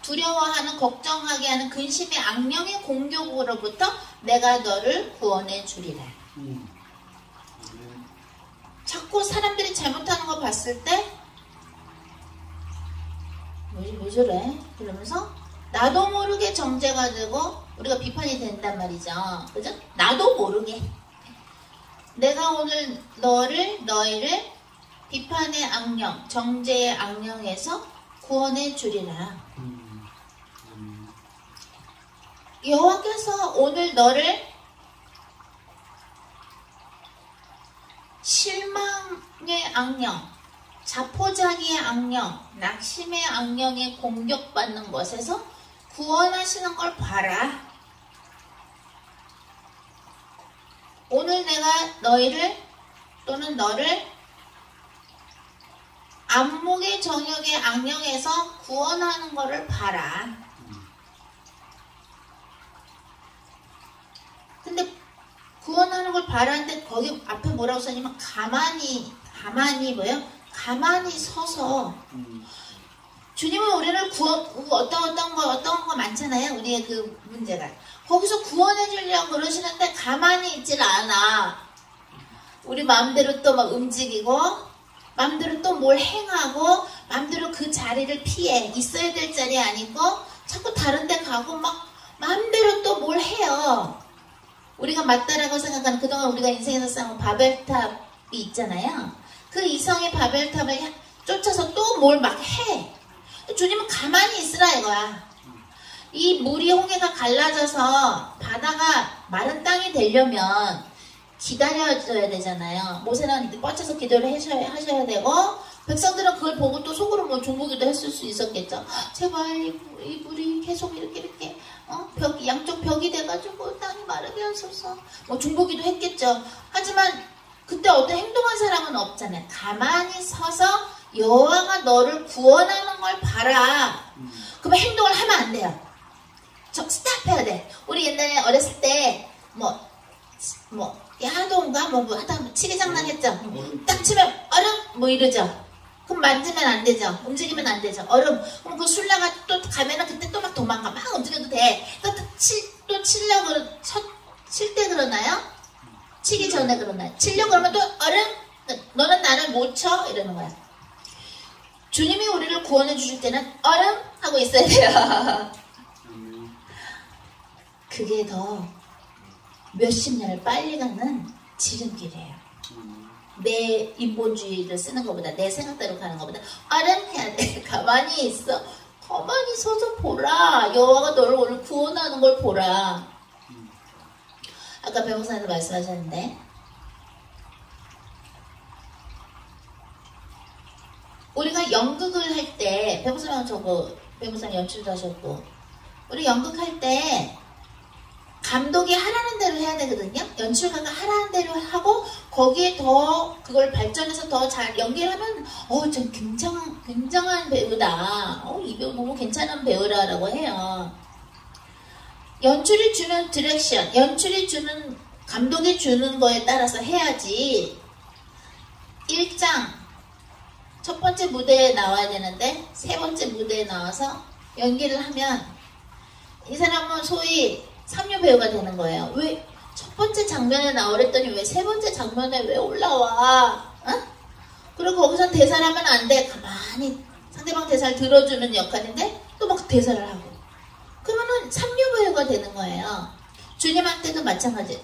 A: 두려워하는, 걱정하게 하는 근심의 악령의 공격으로부터 내가 너를 구원해 주리라. 자꾸 사람들이 잘못하는 거 봤을 때 왜 저래? 그러면서 나도 모르게 정죄가 되고 우리가 비판이 된단 말이죠. 그죠? 나도 모르게 내가 오늘 너희를 비판의 악령, 정죄의 악령에서 구원해 주리라. 여호와께서 오늘 너를 실망의 악령, 자포자기의 악령, 낙심의 악령에 공격받는 것에서 구원하시는 걸 봐라. 오늘 내가 너희를 또는 너를 안목의 정욕의 악령에서 구원하는 것을 봐라. 근데 구원하는 걸 바라는데 거기 앞에 뭐라고 써냐면 가만히 서서 주님은 우리를 어떤 거 많잖아요. 우리의 그 문제가 거기서 구원해 주려고 그러시는데 가만히 있질 않아. 우리 마음대로 또 막 움직이고 마음대로 또 뭘 행하고 마음대로 그 자리를 피해. 있어야 될 자리에 안 있고 자꾸 다른 데 가고 막 마음대로 또 뭘 해요. 우리가 맞다라고 생각하는 그동안 우리가 인생에서 쌓은 바벨탑이 있잖아요. 그 이성의 바벨탑을 쫓아서 또 뭘 막 해. 주님은 가만히 있으라 이거야. 이 물이 홍해가 갈라져서 바다가 마른 땅이 되려면 기다려줘야 되잖아요. 모세는 뻗쳐서 기도를 하셔야 되고 백성들은 그걸 보고 또 속으로 뭐 중보기도 했을 수 있었겠죠. 제발 이 물이 계속 이렇게 양쪽 벽이 돼가지고 땅이 마르게 하소서. 뭐 중보기도 했겠죠. 하지만 그때 어떤 행동한 사람은 없잖아요. 가만히 서서 여호와가 너를 구원하는 걸 봐라. 그러면 행동을 하면 안 돼요. 스탑해야 돼. 우리 옛날에 어렸을 때 야동가 하다 치기 장난했죠. 딱 치면 얼음 이러죠. 그럼 만지면 안 되죠. 움직이면 안 되죠. 얼음. 그럼 그 술래가 또 가면은 그때 또 막 도망가. 막 움직여도 돼. 또 치려고 칠 때 그러나요? 치기 전에 그러나요? 치려고 그러면 또 얼음. 너는 나를 못 쳐. 이러는 거야. 주님이 우리를 구원해 주실 때는 얼음 하고 있어야 돼요. 그게 더 몇십 년을 빨리 가는 지름길이에요. 내 인본주의를 쓰는 것보다 내 생각대로 가는 것보다 해야 돼. 가만히 있어. 가만히 서서 보라. 여호와가 너를 오늘 구원하는 걸 보라. 아까 배목사님도 말씀하셨는데 우리가 연극을 할 때 배목사님 연출도 하셨고 우리 연극할 때 감독이 하라는 대로 해야 되거든요. 연출가가 하라는 대로 하고 거기에 더 그걸 발전해서 더 잘 연기를 하면 좀 굉장한 배우다. 이 배우 너무 괜찮은 배우라고 해요. 연출이 주는 디렉션, 연출이 주는, 감독이 주는 거에 따라서 해야지. 1장 첫 번째 무대에 나와야 되는데 세 번째 무대에 나와서 연기를 하면 이 사람은 소위 삼류 배우가 되는 거예요. 왜 첫 번째 장면에 나오랬더니 왜 세 번째 장면에 왜 올라와? 어? 그리고 거기서 대사를 하면 안 돼. 가만히 상대방 대사를 들어주는 역할인데 또 막 대사를 하고. 그러면은 삼류 배우가 되는 거예요. 주님한테도 마찬가지.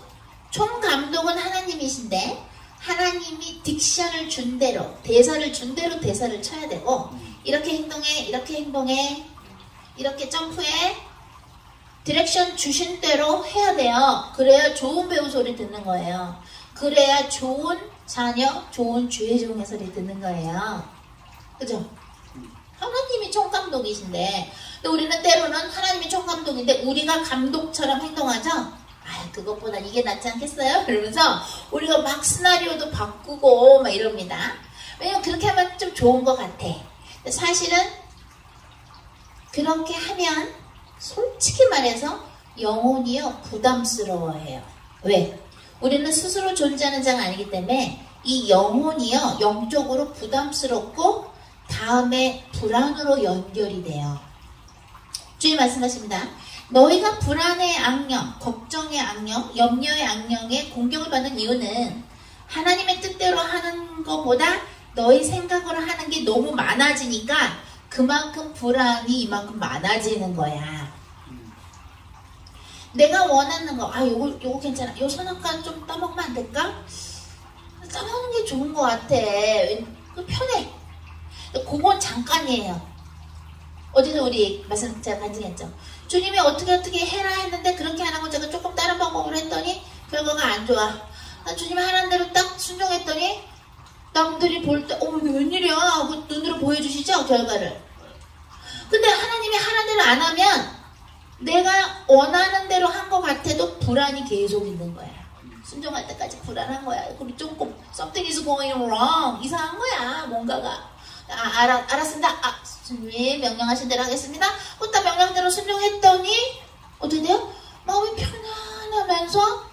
A: 총감독은 하나님이신데 하나님이 딕션을 준 대로, 대사를 준 대로 대사를 쳐야 되고, 이렇게 행동해, 이렇게 행동해, 이렇게 점프해, 디렉션 주신 대로 해야 돼요. 그래야 좋은 배우 소리 듣는 거예요. 그래야 좋은 자녀, 좋은 주의종의 소리 듣는 거예요. 그죠? 하나님이 총감독이신데, 근데 우리는 때로는 하나님이 총감독인데 우리가 감독처럼 행동하죠? 아, 그것보다 이게 낫지 않겠어요? 그러면서 우리가 막 시나리오도 바꾸고 막 이럽니다. 왜냐면 그렇게 하면 좀 좋은 것 같아. 근데 사실은 그렇게 하면 솔직히 말해서 영혼이요 부담스러워해요. 왜? 우리는 스스로 존재하는 자가 아니기 때문에 이 영혼이요 영적으로 부담스럽고 다음에 불안으로 연결이 돼요. 주님 말씀하십니다. 너희가 불안의 악령, 걱정의 악령, 염려의 악령에 공격을 받는 이유는 하나님의 뜻대로 하는 것보다 너희 생각으로 하는 게 너무 많아지니까 그만큼 불안이 이만큼 많아지는 거야. 내가 원하는 거, 아, 요거 괜찮아. 요 선악과 좀 따먹으면 안 될까? 따먹는 게 좋은 것 같아. 편해. 그건 잠깐이에요. 어제도 우리 말씀 제가 간증했죠. 주님이 어떻게 해라 했는데 그렇게 안 하고 제가 조금 다른 방법으로 했더니 결과가 안 좋아. 주님이 하라는 대로 딱 순종했더니 남들이 볼 때 어머 웬일이야 하고 눈으로 보여주시죠 결과를. 근데 하나님이 하라는 대로 안 하면 내가 원하는 대로 한 것 같아도 불안이 계속 있는 거야. 순종할 때까지 불안한 거야. 그리고 조금 something is going wrong 이상한 거야 뭔가가. 알았습니다. 주님 명령하신 대로 하겠습니다. 딱 명령대로 순종했더니 어떻게 돼요? 마음이 편안하면서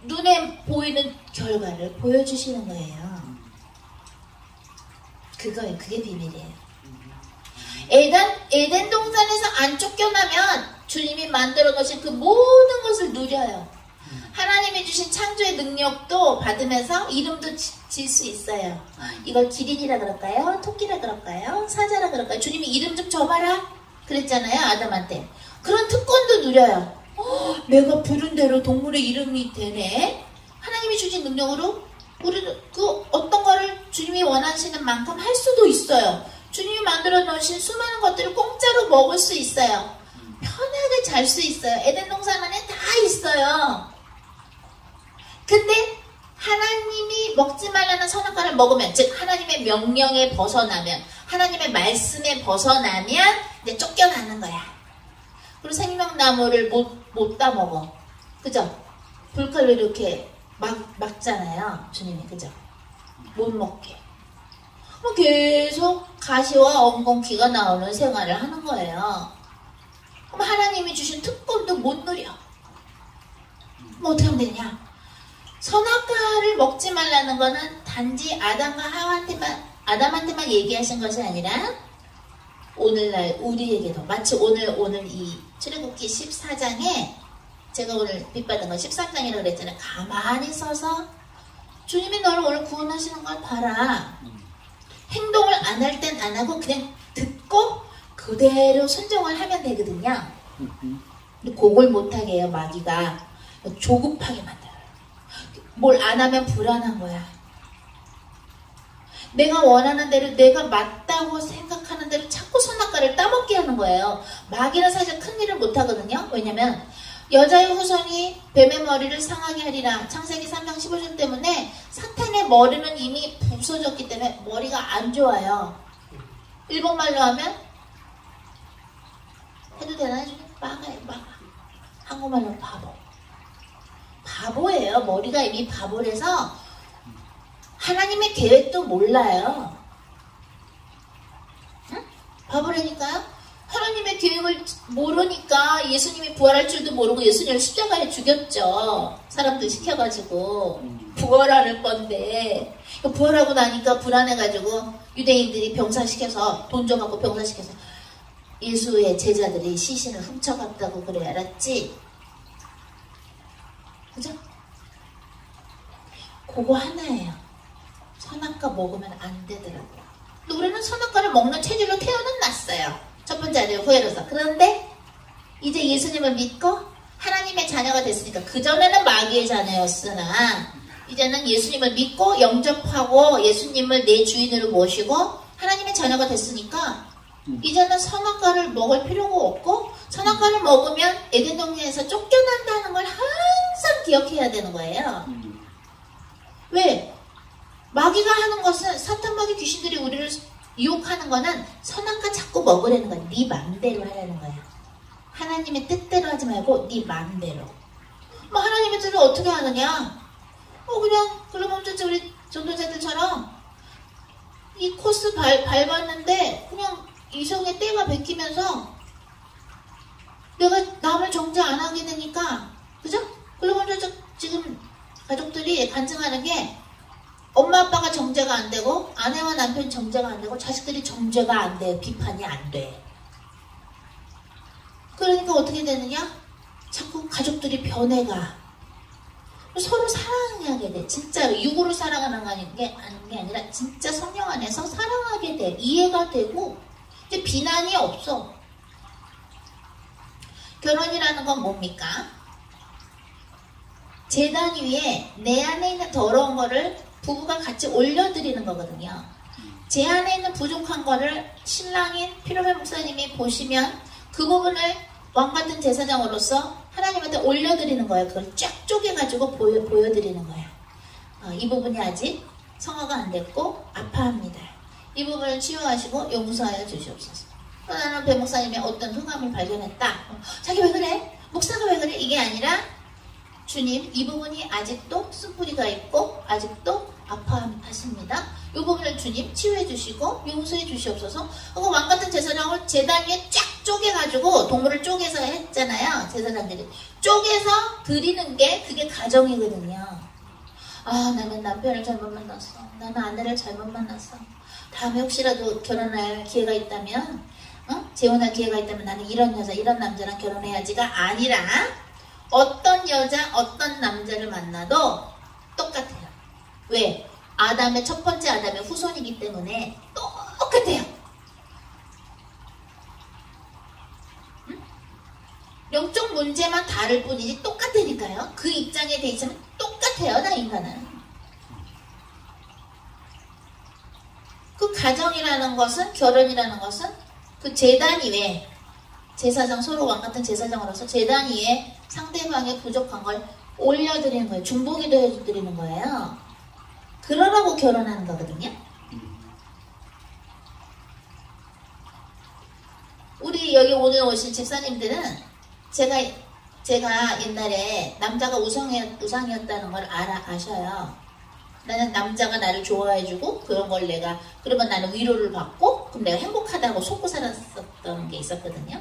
A: 눈에 보이는 결과를 보여주시는 거예요. 그거예요. 그게 비밀이에요. 에덴 동산에서 안 쫓겨나면 주님이 만들어 놓으신 그 모든 것을 누려요. 하나님이 주신 창조의 능력도 받으면서 이름도 질 수 있어요. 이걸 기린이라 그럴까요? 토끼라 그럴까요? 사자라 그럴까요? 주님이 이름 좀 줘봐라 그랬잖아요. 아담한테. 그런 특권도 누려요. 내가 부른 대로 동물의 이름이 되네. 하나님이 주신 능력으로 우리는 그 어떤 거를 주님이 원하시는 만큼 할 수도 있어요. 주님이 만들어 놓으신 수많은 것들을 공짜로 먹을 수 있어요. 편하게 잘 수 있어요. 에덴 동산 안에 다 있어요. 근데 하나님이 먹지 말라는 선악과를 먹으면, 즉 하나님의 명령에 벗어나면, 하나님의 말씀에 벗어나면 이제 쫓겨나는 거야. 그리고 생명나무를 못 따먹어. 그죠? 불칼로 이렇게 막잖아요. 주님이. 그죠? 못 먹게. 계속 가시와 엉겅퀴가 나오는 생활을 하는 거예요. 그럼 하나님이 주신 특권도 못 누려. 그럼 어떻게 하면 되냐? 선악과를 먹지 말라는 거는 단지 아담과 아담한테만 얘기하신 것이 아니라 오늘날 우리에게도, 마치 오늘 이 출애굽기 14장에 제가 오늘 빛받은 건 13장이라고 그랬잖아요. 가만히 서서 주님이 너를 오늘 구원하시는 걸 봐라. 행동을 안 할 땐 안 하고 그냥 듣고 그대로 순종을 하면 되거든요. 근데 그걸 못하게 해요. 마귀가 조급하게 만들어요. 뭘 안 하면 불안한 거야. 내가 원하는 대로, 내가 맞다고 생각하는 대로 자꾸 선악과를 따먹게 하는 거예요. 마귀는 사실 큰일을 못하거든요. 왜냐면 여자의 후손이 뱀의 머리를 상하게 하리라. 창세기 3장 15절 때문에 사탄의 머리는 이미 부서졌기 때문에 머리가 안 좋아요. 일본말로 하면 해도 되나요? 막아요. 한국말로 바보. 바보예요. 머리가 이미 바보라서 하나님의 계획도 몰라요. 응? 바보라니까요. 하나님의 계획을 모르니까 예수님이 부활할 줄도 모르고 예수님을 십자가에 죽였죠. 사람들 시켜가지고 부활할 건데 부활하고 나니까 불안해가지고 유대인들이 병사시켜서 돈 줘갖고 병사시켜서 예수의 제자들이 시신을 훔쳐갔다고 그래. 알았지? 그죠? 그거 하나예요. 선악과 먹으면 안 되더라고요. 근데 우리는 선악과를 먹는 체질로 태어는 났어요. 첫 번째 아들 후회로서. 그런데 이제 예수님을 믿고 하나님의 자녀가 됐으니까, 그전에는 마귀의 자녀였으나 이제는 예수님을 믿고 영접하고 예수님을 내 주인으로 모시고 하나님의 자녀가 됐으니까 이제는 선악과를 먹을 필요가 없고, 선악과를 먹으면 에덴 동산에서 쫓겨난다는 걸 항상 기억해야 되는 거예요. 왜? 마귀가 하는 것은, 사탄 마귀 귀신들이 우리를 유혹하는 거는 선악과 자꾸 먹으려는 거야. 네 맘대로 하라는 거야. 하나님의 뜻대로 하지 말고 네 맘대로. 뭐 하나님의 뜻을 어떻게 하느냐? 그냥 그러면 우리 전도자들처럼 이 코스 밟았는데 그냥 이성의 때가 베끼면서 내가 남을 정죄 안 하게 되니까, 그죠? 그러면 지금 가족들이 간증하는 게, 엄마 아빠가 정죄가 안 되고 아내와 남편이 정죄가 안 되고 자식들이 정죄가 안 돼. 비판이 안 돼. 그러니까 어떻게 되느냐? 자꾸 가족들이 변해가. 서로 사랑하게 돼. 진짜 육으로 사랑하는 게 아니라 진짜 성령 안에서 사랑하게 돼. 이해가 되고 이제 비난이 없어. 결혼이라는 건 뭡니까? 제단 위에 내 안에 있는 더러운 거를 부부가 같이 올려드리는 거거든요. 제 안에 있는 부족한 거를 신랑인 피로배 목사님이 보시면 그 부분을 왕같은 제사장으로서 하나님한테 올려드리는 거예요. 그걸 쫙 쪼개가지고 보여드리는 거예요. 이 부분이 아직 성화가 안 됐고 아파합니다. 이 부분을 치유하시고 용서하여 주시옵소서. 나는 배 목사님의 어떤 흑암을 발견했다. 자기 왜 그래? 목사가 왜 그래? 이게 아니라, 주님, 이 부분이 아직도 쓴뿌리가 있고 아직도 아파하십니다. 이 부분을 주님 치유해 주시고 용서해 주시옵소서. 왕같은 제사장을 제단 위에 쫙 쪼개가지고, 동물을 쪼개서 했잖아요. 제사장들이 쪼개서 드리는 게 그게 가정이거든요. 나는 남편을 잘못 만났어. 나는 아내를 잘못 만났어. 다음에 혹시라도 결혼할 기회가 있다면, 재혼할 기회가 있다면 나는 이런 여자, 이런 남자랑 결혼해야지가 아니라, 어떤 여자, 어떤 남자를 만나도 똑같아요. 왜? 아담의 첫 번째 아담의 후손이기 때문에 똑같아요. 영적 문제만 다를 뿐이지 똑같으니까요. 그 입장에 돼 있으면 똑같아요. 나 인간은. 그 가정이라는 것은, 결혼이라는 것은 그 제단 위에, 제사장, 서로 왕같은 제사장으로서 제단 위에 상대방의 부족한 걸 올려드리는 거예요. 중보기도 해드리는 거예요. 그러라고 결혼하는 거거든요. 우리 여기 오늘 오신 집사님들은 제가 옛날에 남자가 우상이었다는 걸 아셔요. 나는 남자가 나를 좋아해주고 그런 걸 그러면 나는 위로를 받고 그럼 내가 행복하다고 속고 살았었던 게 있었거든요.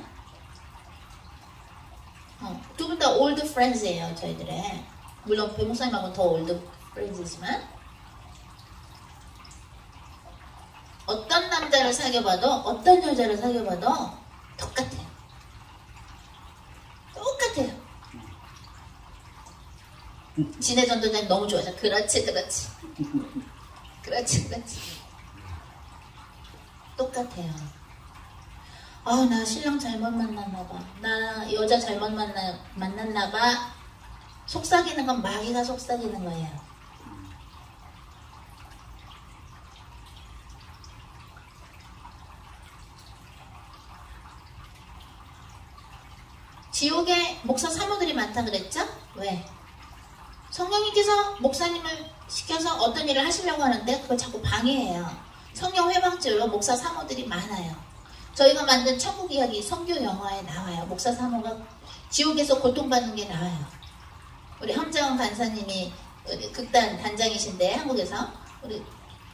A: 두 분 다 올드 프렌즈예요. 저희들의, 물론 배목사님하고는 더 올드 프렌즈지만, 어떤 남자를 사귀어봐도 어떤 여자를 사귀어봐도 똑같아요. 똑같아요. 진해 전도자님 너무 좋아하죠. 그렇지. 똑같아요. 나 신랑 잘못 만났나봐. 나 여자 잘못 만났나봐. 속삭이는 건 마귀가 속삭이는 거예요. 지옥에 목사 사모들이 많다 그랬죠? 왜? 성령님께서 목사님을 시켜서 어떤 일을 하시려고 하는데 그걸 자꾸 방해해요. 성령 회방죄로 목사 사모들이 많아요. 저희가 만든 천국 이야기 선교 영화에 나와요. 목사 사모가 지옥에서 고통받는 게 나와요. 우리 함자원 간사님이 극단 단장이신데, 한국에서 우리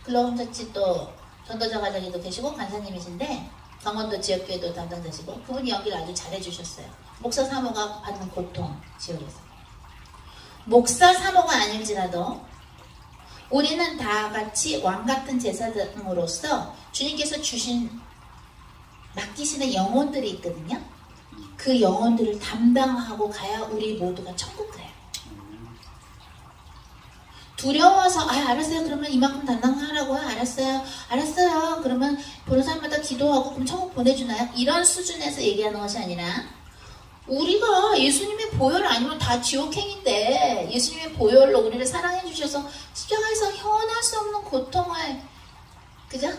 A: 글로벌 처치 또 전도자 과장님도 계시고 간사님이신데, 강원도 지역교회도 담당자시고 그분이 연기를 아주 잘해주셨어요. 목사 사모가 받는 고통 지역에서. 목사 사모가 아닐지라도 우리는 다 같이 왕같은 제사장으로서 주님께서 맡기시는 영혼들이 있거든요. 그 영혼들을 담당하고 가야 우리 모두가 천국 가요. 두려워서 알았어요. 그러면 이만큼 담당하라고요. 알았어요. 그러면 보는 사람마다 기도하고 그럼 천국 보내주나요? 이런 수준에서 얘기하는 것이 아니라 우리가 예수님의 보혈 아니면 다 지옥행인데 예수님의 보혈로 우리를 사랑해 주셔서 십자가에서 형언할 수 없는 고통을 그죠?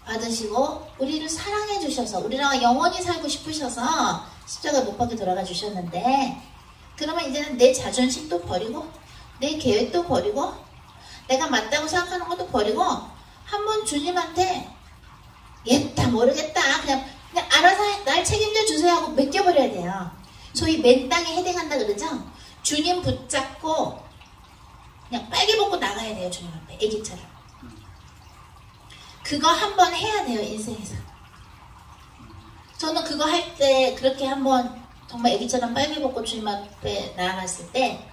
A: 받으시고 우리를 사랑해 주셔서 우리랑 영원히 살고 싶으셔서 십자가에 못 박혀 돌아가 주셨는데 그러면 이제는 내 자존심도 버리고 내 계획도 버리고 내가 맞다고 생각하는 것도 버리고 한번 주님한테 얘다 모르겠다 그냥 알아서 날 책임져 주세요 하고 맡겨버려야 돼요. 소위 맨 땅에 헤딩한다 그러죠? 주님 붙잡고 그냥 빨개 벗고 나가야 돼요. 주님 앞에 애기처럼. 그거 한번 해야 돼요. 인생에서. 저는 그거 할 때 그렇게 한번 정말 애기처럼 빨개 벗고 주님 앞에 나아갔을 때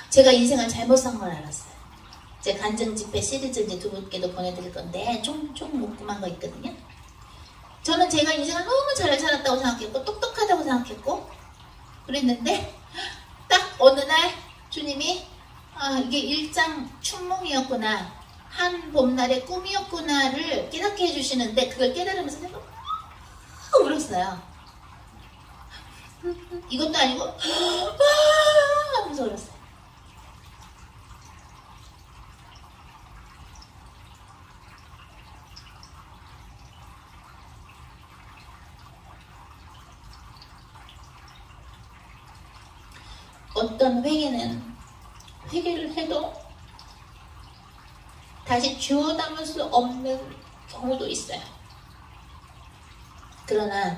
A: 제가 인생을 잘못 산 걸 알았어요. 제 간증 집회 시리즈 이제 두 분께도 보내드릴 건데 좀 궁금한 거 있거든요. 저는 제가 인생을 너무 잘 살았다고 생각했고 똑똑하다고 생각했고 그랬는데 딱 어느 날 주님이 이게 일장 춘몽이었구나 한 봄날의 꿈이었구나를 깨닫게 해주시는데 그걸 깨달으면서 내가 울었어요. 이것도 아니고 하면서 울었어요. 어떤 회개를 해도 다시 주워 담을 수 없는 경우도 있어요. 그러나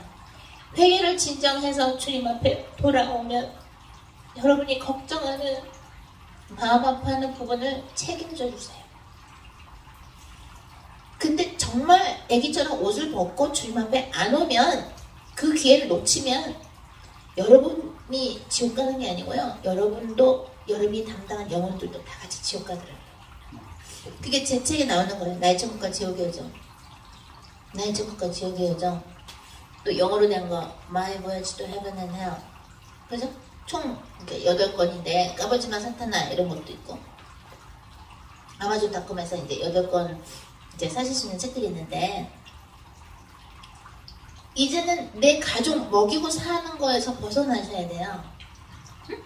A: 회개를 진정해서 주님 앞에 돌아오면 여러분이 걱정하는 마음 아파하는 부분을 책임져 주세요. 근데 정말 애기처럼 옷을 벗고 주님 앞에 안 오면 그 기회를 놓치면 여러분이 지옥 가는 게 아니고요. 여러분이 담당한 영혼들도 다 같이 지옥 가더라고요. 그게 제 책에 나오는 거예요. 나의 천국과 지옥의 요정. 나의 천국과 지옥의 요정. 또 영어로 된 거 My Voyage to Heaven and Hell. 그죠? 총 8권인데 까보지마 사탄아 이런 것도 있고 아마존닷컴에서 이제 8권 이제 사실 수 있는 책들이 있는데 이제는 내 가족 먹이고 사는 거에서 벗어나셔야 돼요. 응?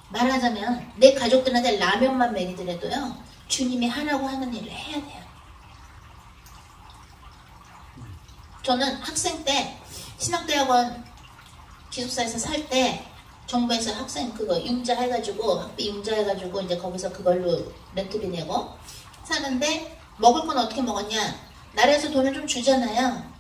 A: 말하자면 내 가족들한테 라면만 먹이더라도요 주님이 하라고 하는 일을 해야 돼요. 저는 학생 때 신학대학원 기숙사에서 살 때 정부에서 학생 그거 융자 해가지고 학비 융자 해가지고 이제 거기서 그걸로 렌트비 내고 사는데 먹을 건 어떻게 먹었냐? 나라에서 돈을 좀 주잖아요.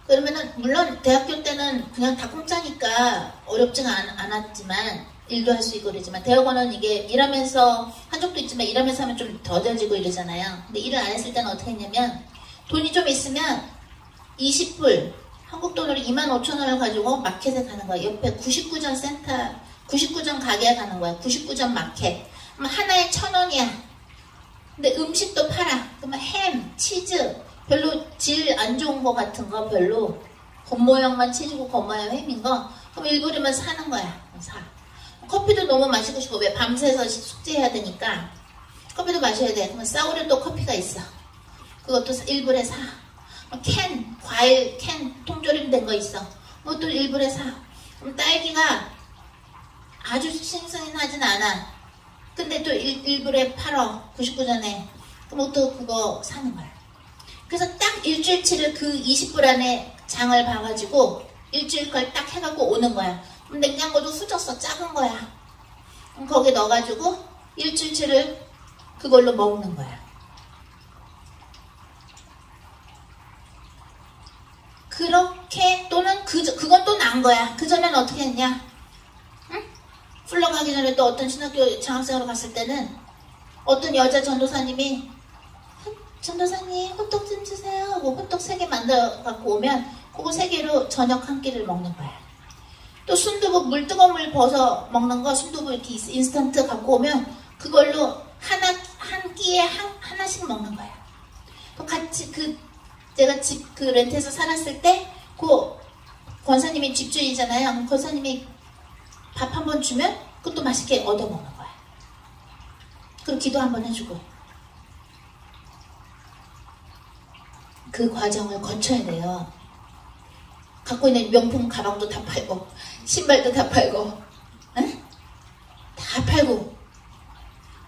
A: 그러면은 물론 대학교 때는 그냥 다 공짜니까 어렵지가 않았지만 일도 할 수 있고 그러지만 대학원은 이게 일하면서 한 적도 있지만 일하면서 하면 좀 더뎌지고 이러잖아요. 근데 일을 안 했을 때는 어떻게 했냐면 돈이 좀 있으면 20불 한국 돈으로 25,000원을 가지고 마켓에 가는 거야. 옆에 99전 센터 99전 가게에 가는 거야. 99전 마켓. 그럼 하나에 1,000원이야. 근데 음식도 팔아. 그러면 햄, 치즈 별로 질 안 좋은 거 같은 거 별로 겉모양만 치즈고 겉모양 햄인 거 그럼 일부러만 사는 거야. 사. 커피도 너무 마시고 싶어. 왜 밤새서 숙제해야 되니까 커피도 마셔야 돼. 그러면 싸우려 또 커피가 있어. 그것도 일부러 사. 캔, 과일 캔 통조림 거 있어. 그것도 일부러 사. 그럼 딸기가 아주 신선하진 않아. 근데 또 일부러 팔어. 99전에. 그럼 또 그거 사는 거야. 그래서 딱 일주일치를 그 20불 안에 장을 봐가지고 일주일 걸 딱 해갖고 오는 거야. 그럼 냉장고도 후졌어. 작은 거야. 그럼 거기에 넣어가지고 일주일치를 그걸로 먹는 거야. 그렇게 또는 그건 또 난 거야. 그 전에는 어떻게 했냐? 응? 풀러 가기 전에 또 어떤 신학교 장학생으로 갔을 때는 어떤 여자 전도사님이 전도사님 호떡 좀 주세요 하고 호떡 3개 만들어 갖고 오면 그거 3개로 저녁 한 끼를 먹는 거야. 또 순두부 물 뜨거운 물 벗어 먹는 거 순두부 이렇게 인스턴트 갖고 오면 그걸로 한 끼에 하나씩 먹는 거야. 또 같이 제가 집 렌트해서 살았을 때 권사님이 집주인이잖아요. 권사님이 밥 한 번 주면 그것도 맛있게 얻어 먹는 거야. 그리고 기도 한 번 해주고. 그 과정을 거쳐야 돼요. 갖고 있는 명품 가방도 다 팔고 신발도 다 팔고 응? 다 팔고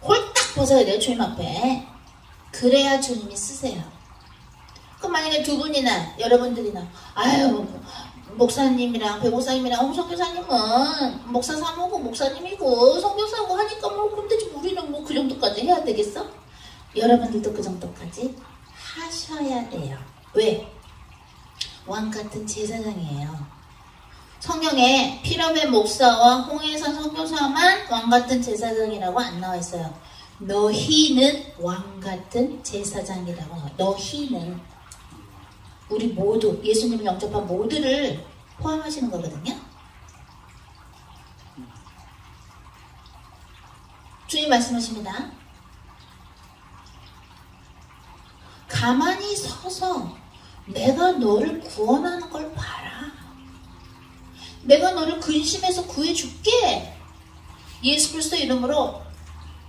A: 홀딱 벗어야 돼요. 주님 앞에. 그래야 주님이 쓰세요. 그럼 만약에 두 분이나 여러분들이나 아유 목사님이랑 배목사님이랑 성교사님은 목사 사모고 목사님이고 성교사고 하니까 뭐 근데 우리는 뭐 그 정도까지 해야 되겠어? 여러분들도 그 정도까지 하셔야 돼요. 왜? 왕같은 제사장이에요. 성경에 피라벨 목사와 홍해선 선교사만 왕같은 제사장이라고 안 나와 있어요. 너희는 왕같은 제사장이라고 나와요. 너희는 우리 모두 예수님을 영접한 모두를 포함하시는 거거든요. 주님 말씀하십니다. 가만히 서서 내가 너를 구원하는 걸 봐라. 내가 너를 근심해서 구해줄게. 예수 그리스도 이름으로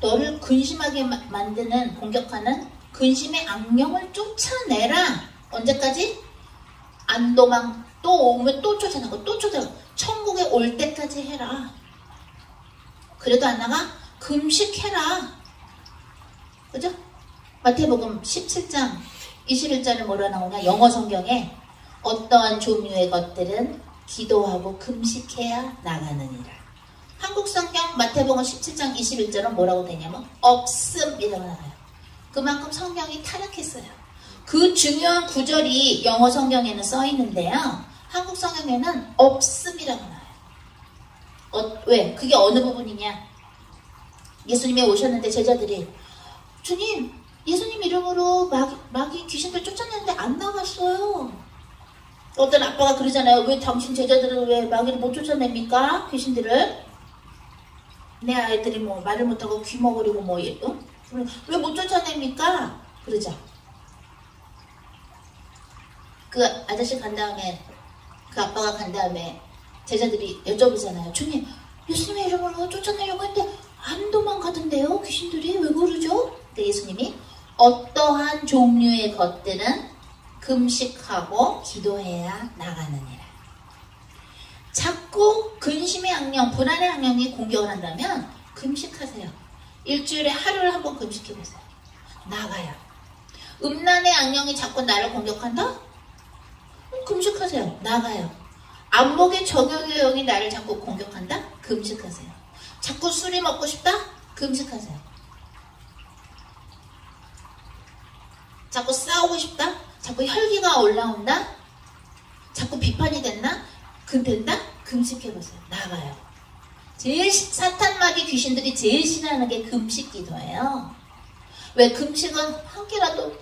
A: 너를 근심하게 만드는 공격하는 근심의 악령을 쫓아내라. 언제까지? 안도망 또 오면 또 쫓아내고 또 쫓아내고 천국에 올 때까지 해라. 그래도 안 나가? 금식해라. 그죠? 마태복음 17장 21절에 뭐라 나오냐? 영어 성경에 어떠한 종류의 것들은 기도하고 금식해야 나가느니라. 한국 성경 마태복음 17장 21절은 뭐라고 되냐면 없음이라고 나와요. 그만큼 성경이 타락했어요. 그 중요한 구절이 영어 성경에는 써 있는데요. 한국 성경에는 없음이라고 나와요. 왜? 그게 어느 부분이냐? 예수님이 오셨는데 제자들이 주님, 예수님 이름으로 마귀 귀신들 쫓아내는데 안 나갔어요. 어떤 아빠가 그러잖아요. 왜 당신 제자들은 왜 마귀를 못 쫓아냅니까? 귀신들을. 내 아이들이 뭐 말을 못하고 귀 먹으려고 뭐 왜 못 쫓아냅니까? 그러죠. 그 아저씨 간 다음에 그 아빠가 간 다음에 제자들이 여쭤보잖아요. 주님, 예수님의 이름으로 쫓아내려고 했는데 안 도망가던데요? 귀신들이 왜 그러죠? 예수님이 어떠한 종류의 것들은 금식하고 기도해야 나가느니라. 자꾸 근심의 악령, 불안의 악령이 공격을 한다면 금식하세요. 일주일에 하루를 한번 금식해보세요. 나가요. 음란의 악령이 자꾸 나를 공격한다? 금식하세요. 나가요. 안목의 적용의 영이 나를 자꾸 공격한다? 금식하세요. 자꾸 술이 먹고 싶다? 금식하세요. 자꾸 싸우고 싶다? 자꾸 혈기가 올라온다? 자꾸 비판이 된다? 금식해보세요. 나가요. 제일 사탄 마귀 귀신들이 제일 싫어하는 게 금식 기도예요. 왜? 금식은 한 끼라도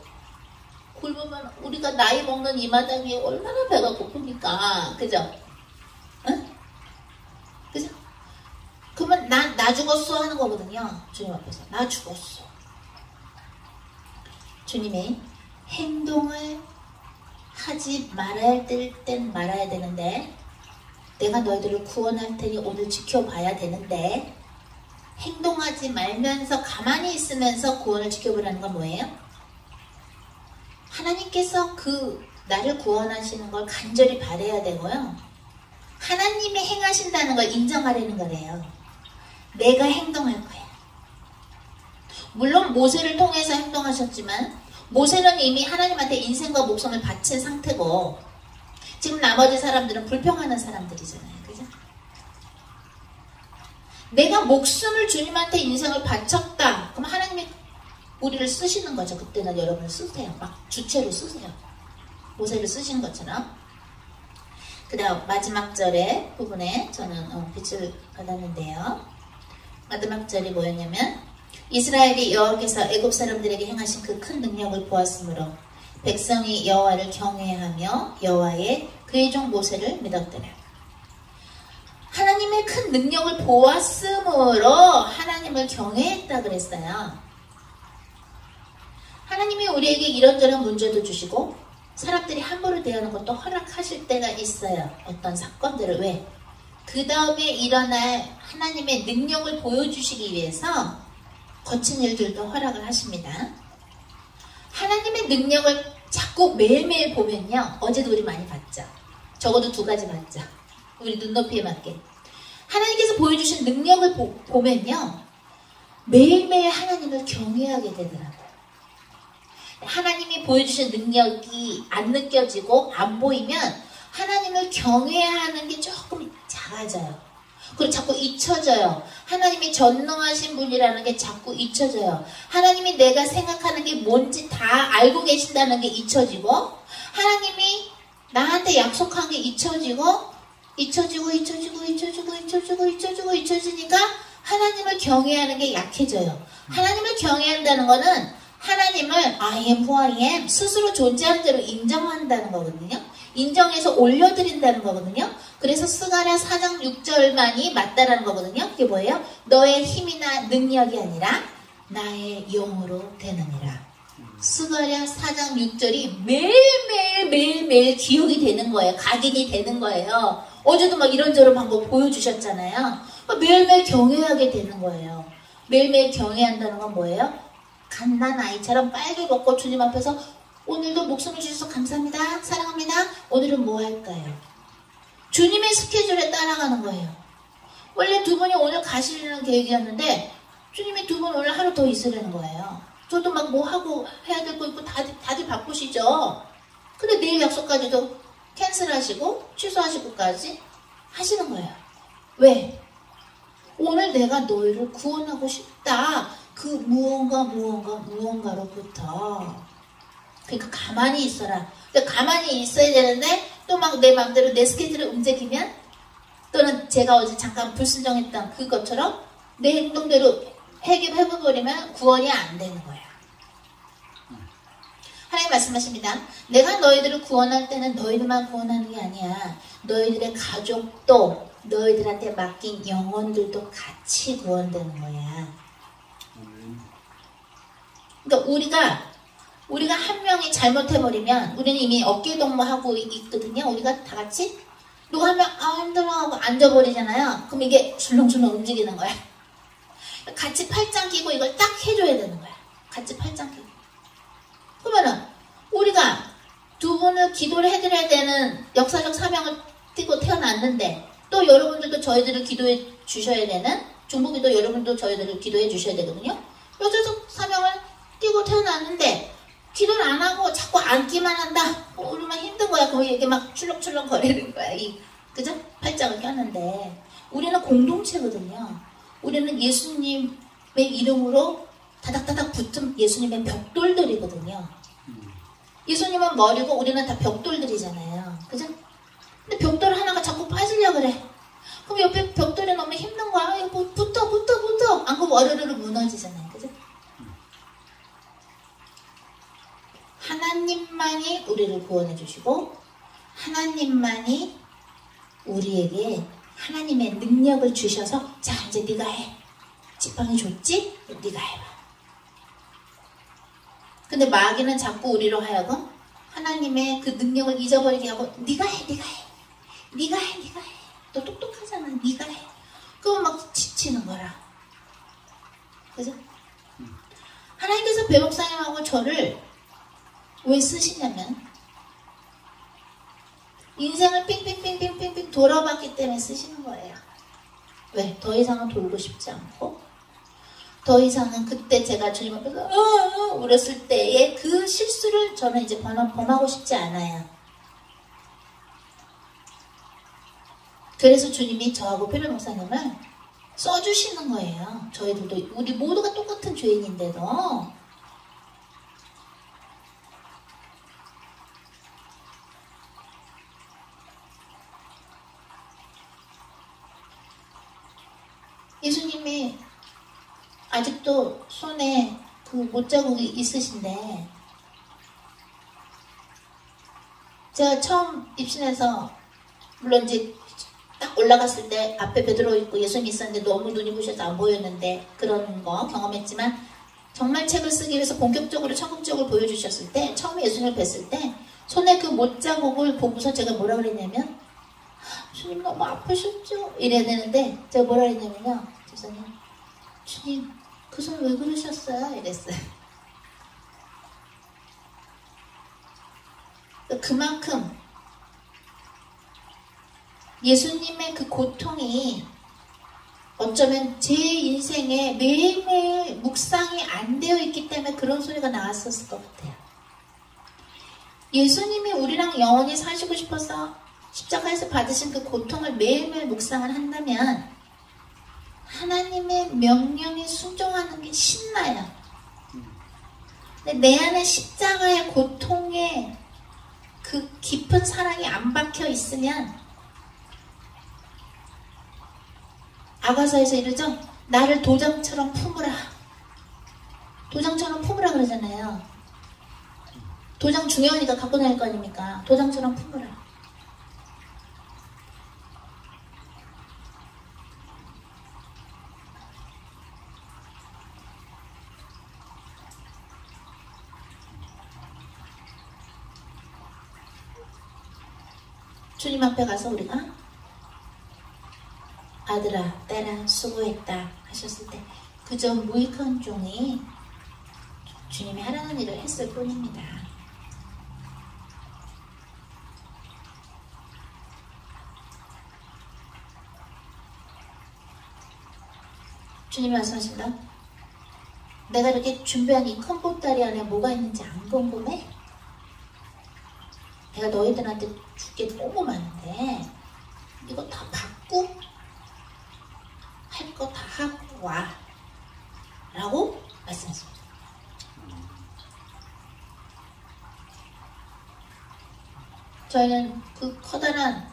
A: 굶으면 우리가 나이 먹는 이 마당에 얼마나 배가 고픕니까? 그죠? 응? 그죠? 그러면 나 죽었어 하는 거거든요. 주님 앞에서. 나 죽었어. 주님이 행동을 하지 말아야 될 땐 말아야 되는데 내가 너희들을 구원할 테니 오늘 지켜봐야 되는데 행동하지 말면서 가만히 있으면서 구원을 지켜보라는 건 뭐예요? 하나님께서 나를 구원하시는 걸 간절히 바라야 되고요. 하나님이 행하신다는 걸 인정하려는 거래요. 내가 행동할 거야. 물론 모세를 통해서 행동하셨지만 모세는 이미 하나님한테 인생과 목숨을 바친 상태고 지금 나머지 사람들은 불평하는 사람들이잖아요. 그죠? 내가 목숨을 주님한테 인생을 바쳤다. 그럼 하나님이 우리를 쓰시는 거죠. 그때는 여러분을 쓰세요. 막 주체로 쓰세요. 모세를 쓰시는 것처럼. 그 다음 마지막 절의 부분에 저는 빛을 받았는데요. 마지막 절이 뭐였냐면 이스라엘이 여호와께서 애굽 사람들에게 행하신 그 큰 능력을 보았으므로 백성이 여호와를 경외하며 여호와의 그의 종 모세를 믿었더라. 하나님의 큰 능력을 보았으므로 하나님을 경외했다 그랬어요. 하나님이 우리에게 이런저런 문제도 주시고 사람들이 함부로 대하는 것도 허락하실 때가 있어요. 어떤 사건들을. 왜? 그 다음에 일어날 하나님의 능력을 보여주시기 위해서 거친 일들도 허락을 하십니다. 하나님의 능력을 자꾸 매일매일 보면요. 어제도 우리 많이 봤죠. 적어도 2가지 봤죠. 우리 눈높이에 맞게. 하나님께서 보여주신 능력을 보면요. 매일매일 하나님을 경외하게 되더라고요. 하나님이 보여주신 능력이 안 느껴지고 안 보이면 하나님을 경외하는 게 조금 작아져요. 그리고 자꾸 잊혀져요. 하나님이 전능하신 분이라는 게 자꾸 잊혀져요. 하나님이 내가 생각하는 게 뭔지 다 알고 계신다는 게 잊혀지고, 하나님이 나한테 약속한 게 잊혀지고 잊혀지니까 하나님을 경외하는 게 약해져요. 하나님을 경외한다는 거는 하나님을 I am who I am 스스로 존재하는 대로 인정한다는 거거든요. 인정해서 올려드린다는 거거든요. 그래서 스가랴 4장 6절만이 맞다라는 거거든요. 그게 뭐예요? 너의 힘이나 능력이 아니라 나의 영으로 되느니라. 스가랴 4장 6절이 매일매일 기억이 되는 거예요. 각인이 되는 거예요. 어제도 막 이런저런 방법 보여주셨잖아요. 매일매일 경외하게 되는 거예요. 매일매일 경외한다는 건 뭐예요? 갓난 아이처럼 빨개 벗고 주님 앞에서 오늘도 목숨을 주셔서 감사합니다. 사랑합니다. 오늘은 뭐 할까요? 주님의 스케줄에 따라가는 거예요. 원래 2분이 오늘 가시려는 계획이었는데 주님이 2분 오늘 하루 더 있으려는 거예요. 저도 막 뭐 하고 해야 될 거 있고 다들 바쁘시죠? 근데 내일 약속까지도 캔슬하시고 취소하시고까지 하시는 거예요. 왜? 오늘 내가 너희를 구원하고 싶다. 그 무언가로부터. 그러니까 가만히 있어라. 그러니까 가만히 있어야 되는데 또 막 내 맘대로 내 스케줄을 움직이면, 또는 제가 어제 잠깐 불순종했던 그것처럼 내 행동대로 해버리면 구원이 안 되는 거야. 하나님 말씀하십니다. 내가 너희들을 구원할 때는 너희들만 구원하는 게 아니야. 너희들의 가족도, 너희들한테 맡긴 영혼들도 같이 구원되는 거야. 그러니까 우리가 한 명이 잘못해버리면 우리는 이미 어깨동무하고 있거든요. 우리가 다 같이 누가 한 명 힘들어 하고 앉아버리잖아요. 그럼 이게 술렁술렁 움직이는 거야. 같이 팔짱 끼고 이걸 딱 해줘야 되는 거야. 같이 팔짱 끼고. 그러면은 우리가 2분을 기도를 해드려야 되는 역사적 사명을 띠고 태어났는데, 또 여러분들도 저희들을 기도해 주셔야 되는, 중보기도 여러분도 저희들을 기도해 주셔야 되거든요. 역사적 사명을 띠고 태어났는데 기도를 안 하고 자꾸 앉기만 한다. 우리만 힘든 거야. 거기 이렇게 막 출렁출렁 거리는 거야. 그죠? 팔짱을 꼈는데 우리는 공동체거든요. 우리는 예수님의 이름으로 다닥다닥 붙은 예수님의 벽돌들이거든요. 예수님은 머리고 우리는 다 벽돌들이잖아요. 그죠? 근데 벽돌 하나가 자꾸 빠지려고 그래. 그럼 옆에 벽돌이 너무 힘든 거야. 이거 붙어. 안 그러면 와르르르 무너지잖아요. 그죠? 하나님만이 우리를 구원해 주시고, 하나님만이 우리에게 하나님의 능력을 주셔서, 자 이제 네가 해. 지팡이 줬지? 네가 해봐. 근데 마귀는 자꾸 우리로 하여금 하나님의 그 능력을 잊어버리게 하고, 네가 해. 너 똑똑하잖아. 네가 해. 그럼 막 지치는 거라. 그죠? 하나님께서 배 목사님하고 저를 왜 쓰시냐면, 인생을 빙빙빙빙빙 돌아봤기 때문에 쓰시는 거예요. 왜? 더 이상은 돌고 싶지 않고, 더 이상은 그때 제가 주님 앞에서 울었을 때의 그 실수를 저는 이제 범하고 싶지 않아요. 그래서 주님이 저하고 필립 목사님을 써주시는 거예요. 저희들도, 우리 모두가 똑같은 죄인인데도. 예수님이 아직도 손에 그 못자국이 있으신데, 제가 처음 입신해서 물론 이제 딱 올라갔을 때 앞에 베드로 있고 예수님이 있었는데 너무 눈이 부셔서 안 보였는데 그런 거 경험했지만, 정말 책을 쓰기 위해서 본격적으로 천국적으로 보여주셨을 때, 처음에 예수님을 뵀을 때 손에 그 못자국을 보고서 제가 뭐라 그랬냐면, 주님 너무 아프셨죠? 이래야 되는데 제가 뭐라 그랬냐면요, 집사님, 주님 그 손 왜 그러셨어요? 이랬어요. 그만큼 예수님의 그 고통이 어쩌면 제 인생에 매일매일 묵상이 안 되어 있기 때문에 그런 소리가 나왔었을 것 같아요. 예수님이 우리랑 영원히 사시고 싶어서 십자가에서 받으신 그 고통을 매일매일 묵상을 한다면 하나님의 명령에 순종하는 게 신나요. 근데 내 안에 십자가의 고통에 그 깊은 사랑이 안 박혀 있으면, 아가서에서 이러죠? 나를 도장처럼 품으라. 도장처럼 품으라 그러잖아요. 도장 중요하니까 갖고 다닐 거 아닙니까? 도장처럼 품으라. 주님 앞에 가서 우리가 아들아, 딸아, 수고했다 하셨을 때 그저 무익한 종이 주님이 하라는 일을 했을 뿐입니다. 주님이 말씀하십니다. 내가 이렇게 준비한 이 큰 보따리 안에 뭐가 있는지 안 궁금해? 내가 너희들한테 줄 게 너무 많은데 이거 다 받고 할 거 다 하고 와 라고 말씀하십니다. 저희는 그 커다란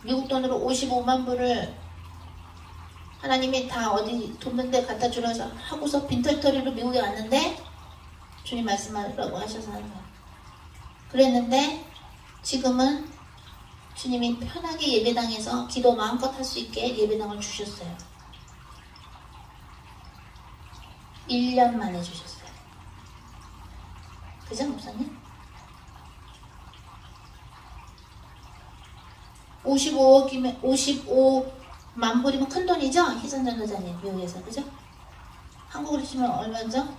A: 미국 돈으로 55만 불을 하나님이 다 어디 돕는 데 갖다 주려서 하고서 빈털터리로 미국에 왔는데 주님 말씀하라고 하셔서 하는 거예요. 그랬는데 지금은 주님이 편하게 예배당에서 기도 마음껏 할 수 있게 예배당을 주셨어요. 1년 만에 주셨어요. 그죠, 목사님? 55억이면 55만 불이면 큰 돈이죠? 희선전 회장님 미국에서, 그죠? 한국으로 치면 얼마죠?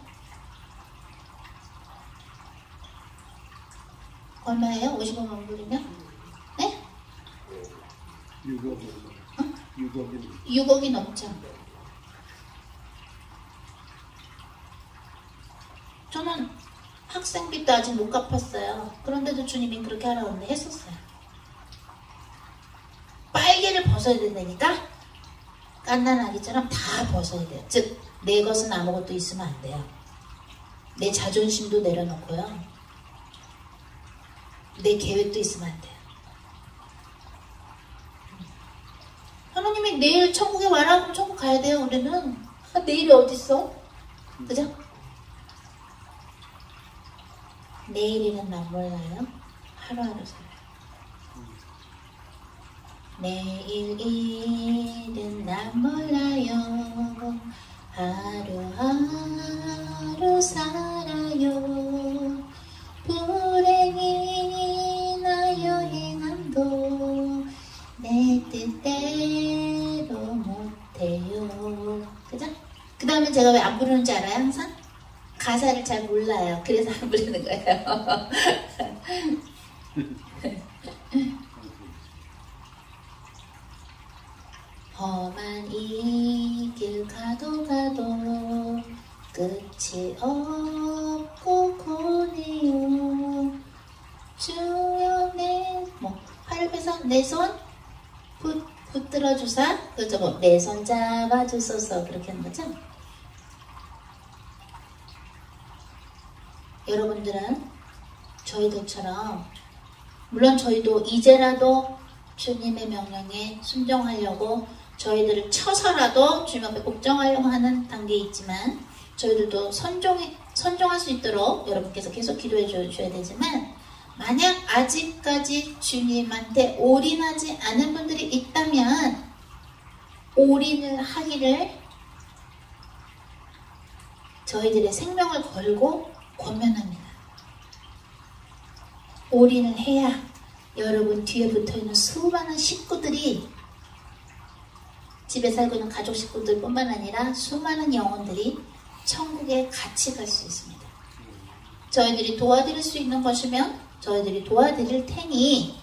A: 얼마예요? 55만 불이면? 네? 6억이 넘죠. 저는 학생비도 아직 못 갚았어요. 그런데도 주님이 그렇게 하라고 했는데 했었어요. 빨개를 벗어야 된다니까? 깐난아기처럼 다 벗어야 돼요. 즉, 내 것은 아무것도 있으면 안 돼요. 내 자존심도 내려놓고요. 내 계획도 있으면 안 돼요. 하나님이 내일 천국에 와라 하면 천국 가야 돼요. 우리는 내일이 어딨어? 그죠? 내일이는 난 몰라요. 하루하루 살아요. 내일일은 난 몰라요. 하루하루 살아요. 불행이나 여행함도 내 뜻대로 못해요. 그죠? 그 다음에 제가 왜 안 부르는지 알아요? 항상? 가사를 잘 몰라요. 그래서 안 부르는 거예요. 험한 이 길 가도 끝이 없고 고네요. 주여 팔을 펴서 내 손 붙들어 주사. 그죠? 내 손 잡아 주소서. 그렇게 하는 거죠? 여러분들은 저희들처럼, 물론 저희도 이제라도 주님의 명령에 순종하려고 저희들을 쳐서라도 주님 앞에 복종하려고 하는 단계에 있지만 저희들도 선종할 수 있도록 여러분께서 계속 기도해 주셔야 되지만 만약 아직까지 주님한테 올인하지 않은 분들이 있다면 올인을 하기를 저희들의 생명을 걸고 권면합니다. 올인을 해야 여러분 뒤에 붙어있는 수많은 식구들이 집에 살고 있는 가족 식구들 뿐만 아니라 수많은 영혼들이 천국에 같이 갈 수 있습니다. 저희들이 도와드릴 수 있는 것이면 저희들이 도와드릴 테니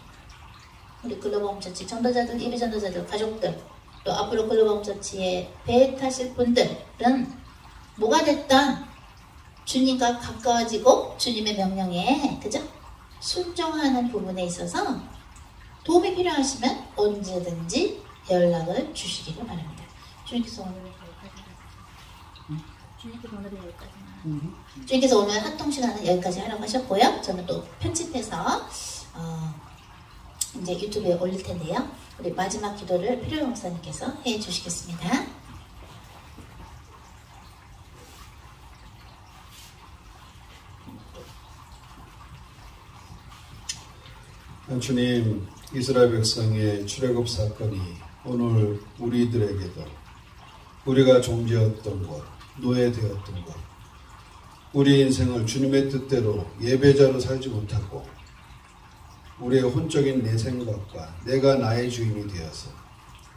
A: 우리 글로벌 홈처치 전도자들, 예비 전도자들, 가족들 또 앞으로 글로벌 홈처치에 배 타실 분들은 뭐가 됐다 주님과 가까워지고 주님의 명령에 그죠? 순종하는 부분에 있어서 도움이 필요하시면 언제든지 연락을 주시기를 바랍니다. 주님께서 오늘 주님께서 오늘 합동 시간은 여기까지 하라고 하셨고요. 저는 또 편집해서 이제 유튜브에 올릴 텐데요. 우리 마지막 기도를 필요 목사님께서 해 주시겠습니다.
B: 주님, 이스라엘 백성의 출애굽 사건이 오늘 우리들에게도 우리가 종되었던 것, 노예되었던 것, 우리 인생을 주님의 뜻대로 예배자로 살지 못하고 우리의 혼적인 내 생각과 내가 나의 주인이 되어서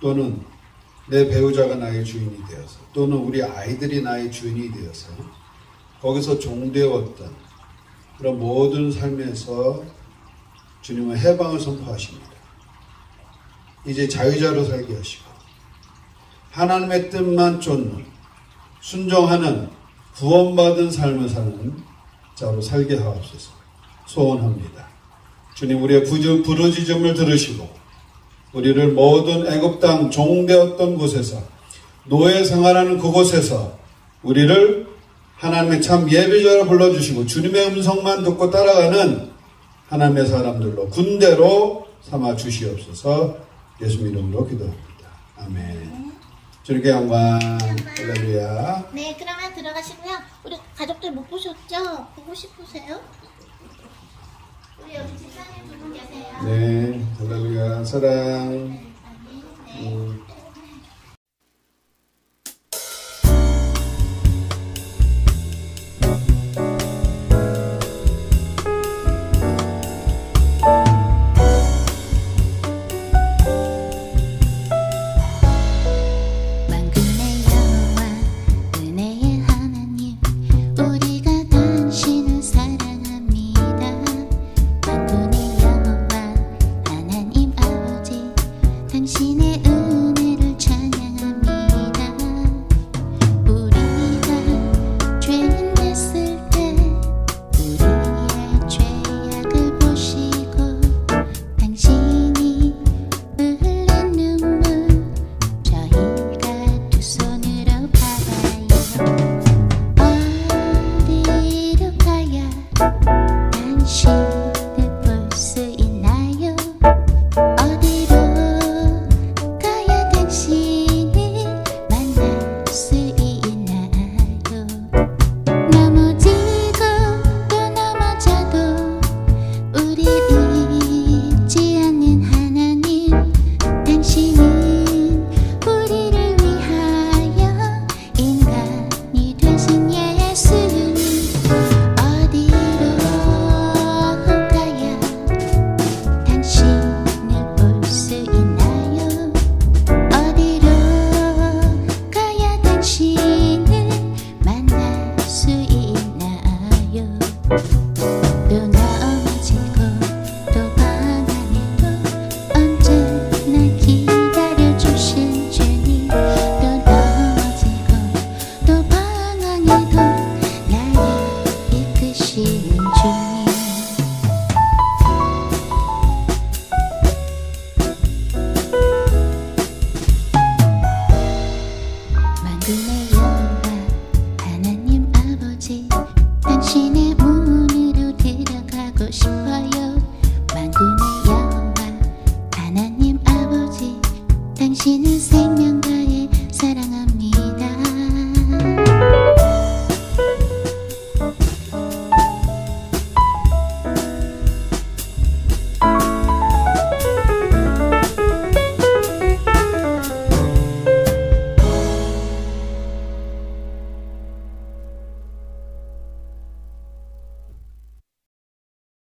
B: 또는 내 배우자가 나의 주인이 되어서 또는 우리 아이들이 나의 주인이 되어서 거기서 종되었던 그런 모든 삶에서 주님은 해방을 선포하십니다. 이제 자유자로 살게 하시고 하나님의 뜻만 쫓는 순종하는 구원받은 삶을 사는 자로 살게 하옵소서 소원합니다. 주님 우리의 부르짖음을 들으시고 우리를 모든 애굽 땅 종되었던 곳에서 노예 생활하는 그곳에서 우리를 하나님의 참 예배자로 불러주시고 주님의 음성만 듣고 따라가는 하나님의 사람들로 군대로 삼아 주시옵소서 예수 이름으로 기도합니다. 아멘. 주님께 영광. 할렐루야.
A: 네, 그러면 들어가시고요. 우리 가족들 못 보셨죠? 보고 싶으세요? 우리 여기 집사님 두 분 계세요.
B: 네, 할렐루야. 사랑.
C: she